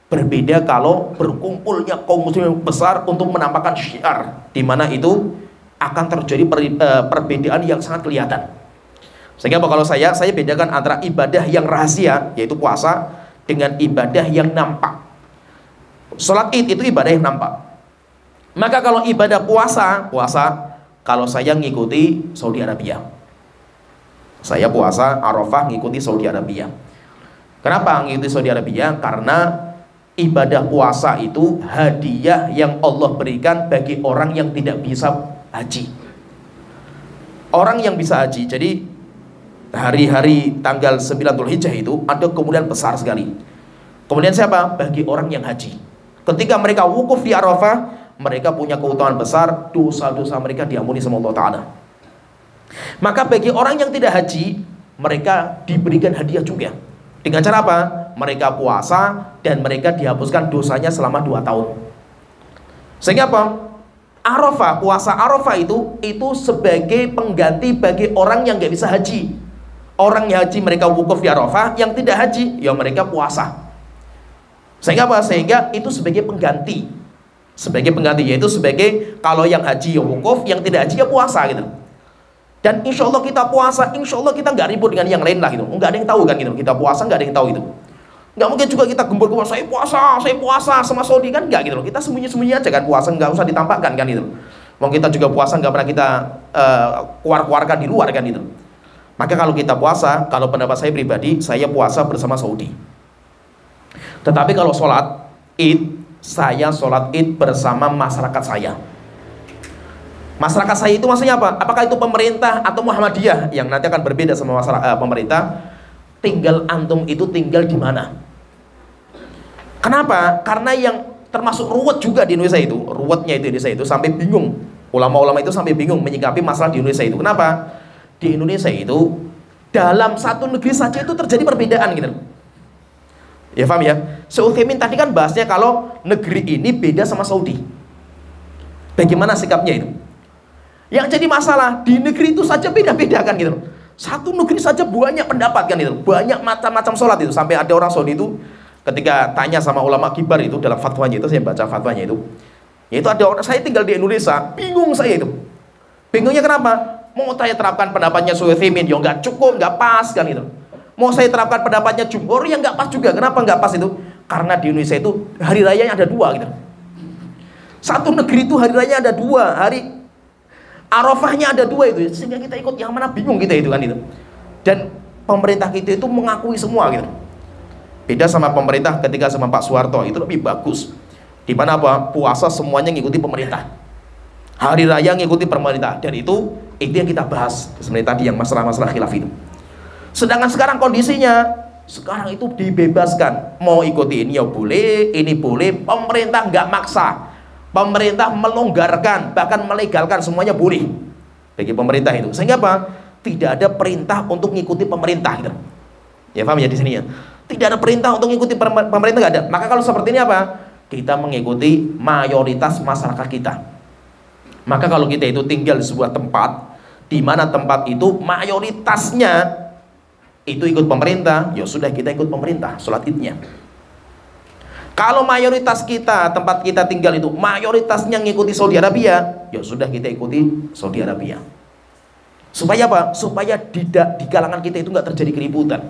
Berbeda kalau berkumpulnya kaum muslimin besar untuk menampakkan syiar, di mana itu akan terjadi perbedaan yang sangat kelihatan. Sehingga kalau saya bedakan antara ibadah yang rahasia, yaitu puasa, dengan ibadah yang nampak. Sholat Id itu ibadah yang nampak. Maka kalau ibadah puasa, kalau saya ngikuti Saudi Arabia, saya puasa Arafah ngikuti Saudi Arabia. Kenapa ngikuti Saudi Arabia? Karena ibadah puasa itu hadiah yang Allah berikan bagi orang yang tidak bisa haji. Orang yang bisa haji, jadi hari-hari tanggal 9 Dzulhijjah itu ada kemudian besar sekali. Kemudian siapa? Bagi orang yang haji. Ketika mereka wukuf di Arafah, mereka punya keutamaan besar, dosa-dosa mereka diampuni sama Allah Ta'ala. Maka bagi orang yang tidak haji, mereka diberikan hadiah juga. Dengan cara apa? Mereka puasa dan mereka dihapuskan dosanya selama 2 tahun. Sehingga apa? Arafah, puasa Arafah itu sebagai pengganti bagi orang yang gak bisa haji. Orang yang haji mereka wukuf di Arafah, yang tidak haji ya mereka puasa. Sehingga apa? Sehingga itu sebagai pengganti. Sebagai pengganti, yaitu sebagai kalau yang haji ya wukuf, yang tidak haji ya puasa gitu. Dan insya Allah kita puasa, insya Allah kita nggak ribut dengan yang lain lah gitu. Nggak ada yang tahu kan gitu. Kita puasa nggak ada yang tahu gitu. Nggak mungkin juga kita gembor-gembor saya puasa sama Saudi kan nggak gitu loh. Kita sembunyi-sembunyi aja kan puasa, nggak usah ditampakkan kan gitu. Mau kita juga puasa nggak pernah kita keluarkan di luar kan gitu. Maka kalau kita puasa, kalau pendapat saya pribadi, saya puasa bersama Saudi. Tetapi kalau sholat Id, saya sholat Id bersama masyarakat saya. Masyarakat saya itu maksudnya apa? Apakah itu pemerintah atau Muhammadiyah yang nanti akan berbeda sama masyarakat pemerintah? Tinggal antum itu tinggal di mana? Kenapa? Karena yang termasuk ruwet juga di Indonesia itu, ruwetnya itu di Indonesia itu sampai bingung. Ulama-ulama itu sampai bingung menyikapi masalah di Indonesia itu. Kenapa? Di Indonesia itu dalam satu negeri saja itu terjadi perbedaan gitu. Ya paham ya? Syekh tadi kan bahasnya kalau negeri ini beda sama Saudi. Bagaimana sikapnya itu? Yang jadi masalah di negeri itu saja beda-beda kan gitu. Satu negeri saja banyak pendapat kan itu, banyak macam-macam sholat itu. Sampai ada orang Saudi itu ketika tanya sama ulama kibar itu dalam fatwanya itu, saya baca fatwanya itu, yaitu ada orang, saya tinggal di Indonesia, bingung saya itu. Bingungnya kenapa? Mau saya terapkan pendapatnya Syekh Utsaimin, ya nggak cukup, nggak pas kan itu. Mau saya terapkan pendapatnya jumhur, yang nggak pas juga. Kenapa nggak pas itu? Karena di Indonesia itu hari rayanya ada dua gitu. Satu negeri itu hari rayanya ada dua, hari Arafahnya ada dua itu, sehingga kita ikut yang mana bingung kita itu kan itu. Dan pemerintah kita itu mengakui semua gitu. Beda sama pemerintah ketika sama Pak Soeharto itu lebih bagus. Di mana apa? Puasa semuanya ngikuti pemerintah. Hari raya ngikuti pemerintah. Dan itu yang kita bahas sebenarnya tadi yang masalah-masalah khilaf itu. Sedangkan sekarang kondisinya, sekarang itu dibebaskan. Mau ikuti ini ya boleh, ini boleh. Pemerintah nggak maksa. Pemerintah melonggarkan, bahkan melegalkan, semuanya boleh bagi pemerintah itu. Sehingga apa? Tidak ada perintah untuk mengikuti pemerintah gitu. Ya paham ya di sini ya? Tidak ada perintah untuk mengikuti pemerintah, nggak ada. Maka kalau seperti ini apa? Kita mengikuti mayoritas masyarakat kita. Maka kalau kita itu tinggal di sebuah tempat, di mana tempat itu mayoritasnya itu ikut pemerintah, ya sudah kita ikut pemerintah sholat idnya. Kalau mayoritas kita, tempat kita tinggal itu mayoritasnya ngikuti Saudi Arabia, ya sudah kita ikuti Saudi Arabia. Supaya apa? Supaya di kalangan kita itu nggak terjadi keributan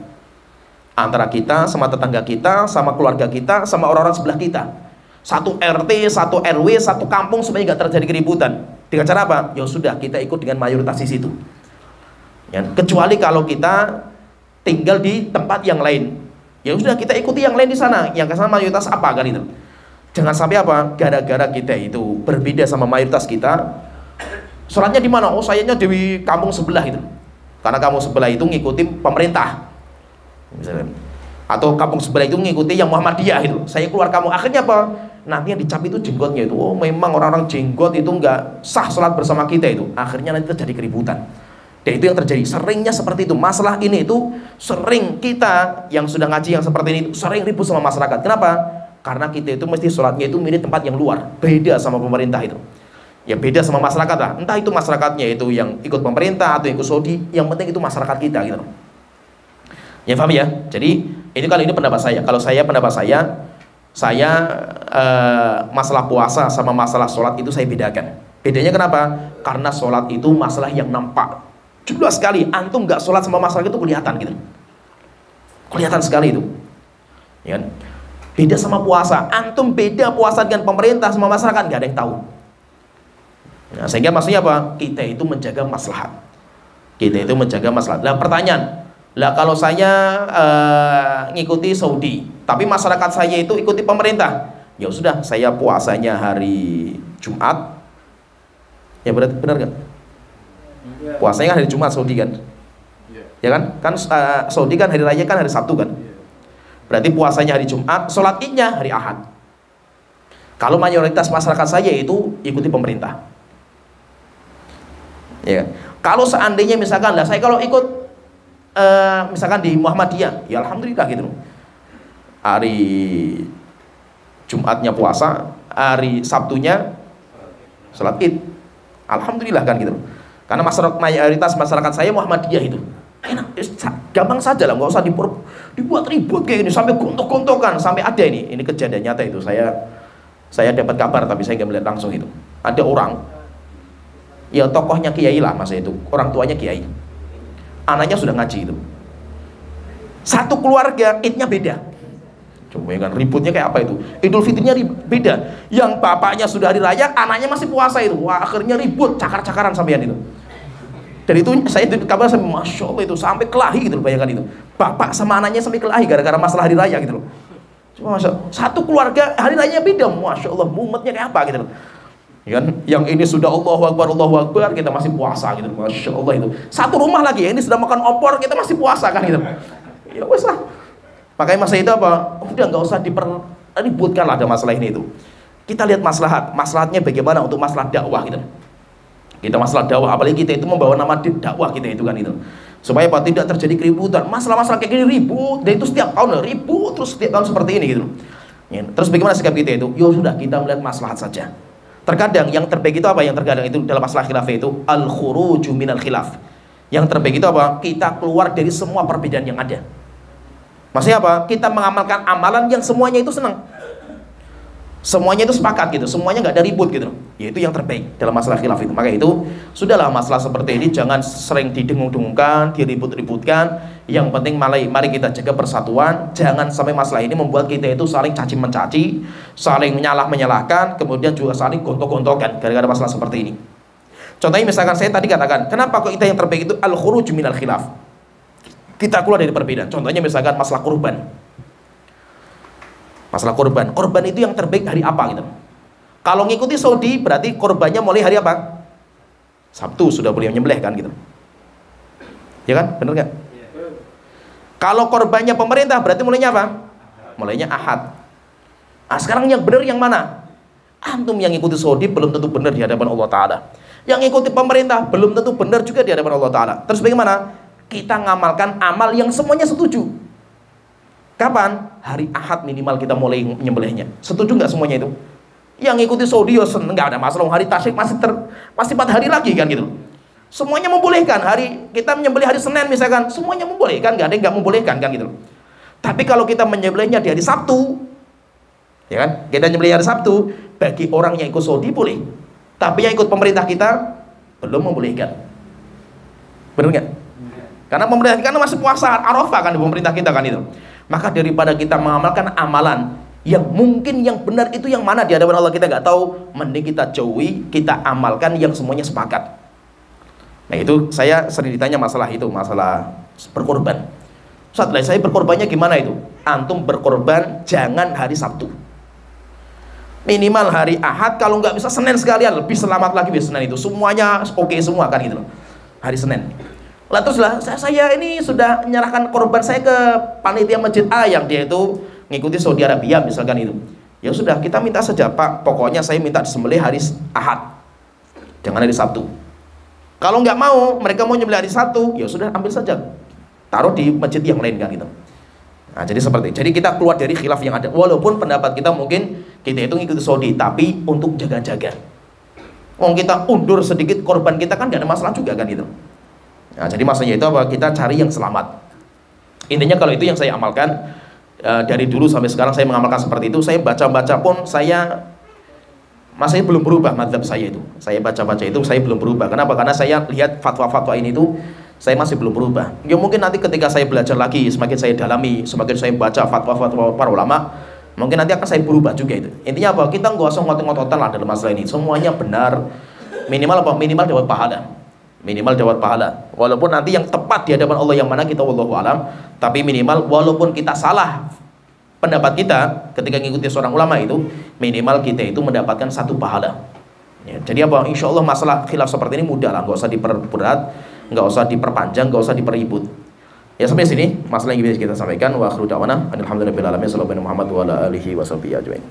antara kita sama tetangga kita, sama keluarga kita, sama orang-orang sebelah kita. Satu RT, satu RW, satu kampung supaya nggak terjadi keributan. Dengan cara apa? Ya sudah kita ikut dengan mayoritas di situ. Ya, kecuali kalau kita tinggal di tempat yang lain, ya sudah kita ikuti yang lain di sana. Yang ke sana mayoritas apa kan itu? Jangan sampai apa? Gara-gara kita itu berbeda sama mayoritas kita, sholatnya di mana? Oh, sayanya di kampung sebelah itu. Karena kampung sebelah itu ngikuti pemerintah. Misalnya. Atau kampung sebelah itu ngikuti yang Muhammadiyah itu. Saya keluar kampung, akhirnya apa? Nanti yang dicap itu jenggotnya itu. Oh, memang orang-orang jenggot itu nggak sah sholat bersama kita itu. Akhirnya nanti terjadi keributan. Dan itu yang terjadi, seringnya seperti itu. Masalah ini itu sering kita yang sudah ngaji yang seperti ini itu sering ribut sama masyarakat. Kenapa? Karena kita itu mesti sholatnya itu milih tempat yang luar, beda sama pemerintah itu. Ya beda sama masyarakat lah. Entah itu masyarakatnya itu yang ikut pemerintah atau ikut Saudi, yang penting itu masyarakat kita gitu. Ya paham ya? Jadi kalau ini pendapat saya. Kalau saya pendapat saya masalah puasa sama masalah sholat itu saya bedakan. Bedanya kenapa? Karena sholat itu masalah yang nampak. Jelas sekali, antum nggak sholat sama masyarakat itu kelihatan gitu. Kelihatan sekali itu. Ya kan? Beda sama puasa. Antum beda puasa dengan pemerintah sama masyarakat, nggak ada yang tahu. Nah, sehingga maksudnya apa? Kita itu menjaga maslahat. Kita itu menjaga maslahat. Nah pertanyaan, lah kalau saya ngikuti Saudi, tapi masyarakat saya itu ikuti pemerintah, ya sudah saya puasanya hari Jumat. Ya benar nggak? Puasanya kan hari Jumat Saudi kan, ya kan Saudi kan hari raya kan hari Sabtu kan, berarti puasanya hari Jumat, sholat idnya hari Ahad. Kalau mayoritas masyarakat saya itu ikuti pemerintah, ya kan? Kalau seandainya misalkan lah saya kalau ikut misalkan di Muhammadiyah, ya alhamdulillah gitu, hari Jumatnya puasa, hari Sabtunya sholat id, alhamdulillah kan gitu. Karena mayoritas masyarakat saya Muhammadiyah itu enak, gampang saja lah, nggak usah dibuat ribut kayak gini sampai gontok-gontokan. Sampai ada ini kejadian nyata itu, saya Saya dapat kabar tapi saya nggak melihat langsung itu. Ada orang, ya tokohnya kiai lah masa itu, orang tuanya kiai, anaknya sudah ngaji itu. Satu keluarga idnya beda. Coba ya kan, ributnya kayak apa itu? Idul Fitrinya beda. Yang bapaknya sudah hari raya, anaknya masih puasa itu. Wah, akhirnya ribut, cakar-cakaran sampean itu. Dan itu saya dapat kabar sampai masya Allah itu sampai kelahi gitu, bayangkan itu. Bapak sama anaknya sampai kelahi gara-gara masalah hari raya gitu loh. Cuma masya Allah, satu keluarga hari raya beda, masya Allah, mumetnya kayak apa gitu loh. Ya kan? Yang ini sudah Allahu Akbar, kita masih puasa gitu, masya Allah itu. Satu rumah lagi, ini sudah makan opor, kita masih puasa kan gitu. Ya wes lah. Makanya masa itu apa? Udah nggak usah dipeributkan lah ada masalah ini itu. Kita lihat maslahatnya bagaimana untuk masalah dakwah gitu. Kita masalah dakwah, apalagi kita itu membawa nama dakwah kita itu kan itu. Supaya apa? Tidak terjadi keributan. Masalah-masalah kayak gini ribut, dan itu setiap tahun ribut terus setiap tahun seperti ini gitu. Ya. Terus bagaimana sikap kita itu? Ya sudah, kita melihat maslahat saja. Terkadang yang terbaik itu apa? Yang terkadang itu dalam masalah khilaf itu al-khuruju minal khilaf. Yang terbaik itu apa? Kita keluar dari semua perbedaan yang ada. Maksudnya apa? Kita mengamalkan amalan yang semuanya itu senang, semuanya itu sepakat gitu, semuanya nggak ada ribut gitu. Yaitu yang terbaik dalam masalah khilaf itu. Maka itu sudahlah, masalah seperti ini jangan sering didengung-dengungkan, diribut-ributkan. Yang penting mari kita jaga persatuan. Jangan sampai masalah ini membuat kita itu saling caci mencaci, saling menyalah-menyalahkan, kemudian juga saling gontok-gontokan gara-gara masalah seperti ini. Contohnya misalkan saya tadi katakan, kenapa kok kita yang terbaik itu al-khuruj minal khilaf? Kita keluar dari perbedaan. Contohnya misalkan masalah kurban. Masalah kurban. Kurban itu yang terbaik hari apa gitu. Kalau ngikuti Saudi berarti kurbannya mulai hari apa? Sabtu sudah boleh menyembelih kan gitu. Ya kan? Bener nggak? Kalau kurbannya pemerintah berarti mulainya apa? Mulainya Ahad. Ah, sekarang yang benar yang mana? Antum yang ngikuti Saudi belum tentu benar di hadapan Allah Ta'ala. Yang ngikuti pemerintah belum tentu benar juga di hadapan Allah Ta'ala. Terus bagaimana? Kita ngamalkan amal yang semuanya setuju. Kapan? Hari Ahad minimal kita mulai menyembelihnya. Setuju nggak semuanya itu? Yang ngikuti Saudi nggak ada masalah. Hari Tasyrik masih 4 hari lagi kan gitu. Semuanya membolehkan. Hari kita menyembelih hari Senin misalkan, semuanya membolehkan, nggak ada yang nggak membolehkan kan gitu. Tapi kalau kita menyembelihnya di hari Sabtu, ya kan? Kita menyembelih hari Sabtu, bagi orang yang ikut Saudi boleh. Tapi yang ikut pemerintah kita belum membolehkan. Benar nggak? Karena pemerintah kita masih puasa Arafah kan di pemerintah kita kan itu. Maka daripada kita mengamalkan amalan yang mungkin yang benar itu yang mana di hadapan Allah kita nggak tahu, mending kita jauhi, kita amalkan yang semuanya sepakat. Nah itu saya sering ditanya masalah itu, masalah berkorban. Setelah saya berkorbannya gimana itu? Antum berkorban jangan hari Sabtu, minimal hari Ahad, kalau nggak bisa Senin sekalian, lebih selamat lagi di Senin itu. Semuanya oke semua kan gitu loh. Hari Senin. Lah teruslah saya ini sudah menyerahkan korban saya ke panitia masjid A yang dia itu ngikuti Saudi Arabia misalkan itu. Ya sudah, kita minta saja Pak, pokoknya saya minta disembelih hari Ahad, jangan hari Sabtu. Kalau nggak mau, mereka mau nyembelih hari Sabtu, ya sudah ambil saja, taruh di masjid yang lain kan gitu. Nah jadi seperti, jadi kita keluar dari khilaf yang ada. Walaupun pendapat kita mungkin kita itu ngikuti Saudi, tapi untuk jaga-jaga. Kita undur sedikit korban kita kan nggak ada masalah juga kan gitu. Nah, jadi maksudnya itu apa? Kita cari yang selamat. Intinya kalau itu yang saya amalkan dari dulu sampai sekarang saya mengamalkan seperti itu. Saya baca-baca pun saya masih belum berubah mazhab saya itu. Saya baca-baca itu saya belum berubah. Kenapa? Karena saya lihat fatwa-fatwa ini itu saya masih belum berubah. Ya mungkin nanti ketika saya belajar lagi, semakin saya dalami, semakin saya baca fatwa-fatwa para ulama, mungkin nanti akan saya berubah juga itu. Intinya apa? Kita nggak usah ngotot-ngototan lah dalam masalah ini. Semuanya benar. Minimal apa? Minimal dapat pahala. Minimal dapat pahala. Walaupun nanti yang tepat di hadapan Allah yang mana kita wallahu alam, tapi minimal walaupun kita salah pendapat kita ketika mengikuti seorang ulama itu, minimal kita itu mendapatkan satu pahala. Ya, jadi apa? Insya Allah masalah khilaf seperti ini mudah lah, nggak usah diperberat, nggak usah diperpanjang, nggak usah diperibut. Ya sampai sini masalah yang bisa kita sampaikan. Wa akhiru da'wana alhamdulillahirabbil alamin. Sallallahu alaihi wa sallam wa ala alihi wa sahbihi ajmain.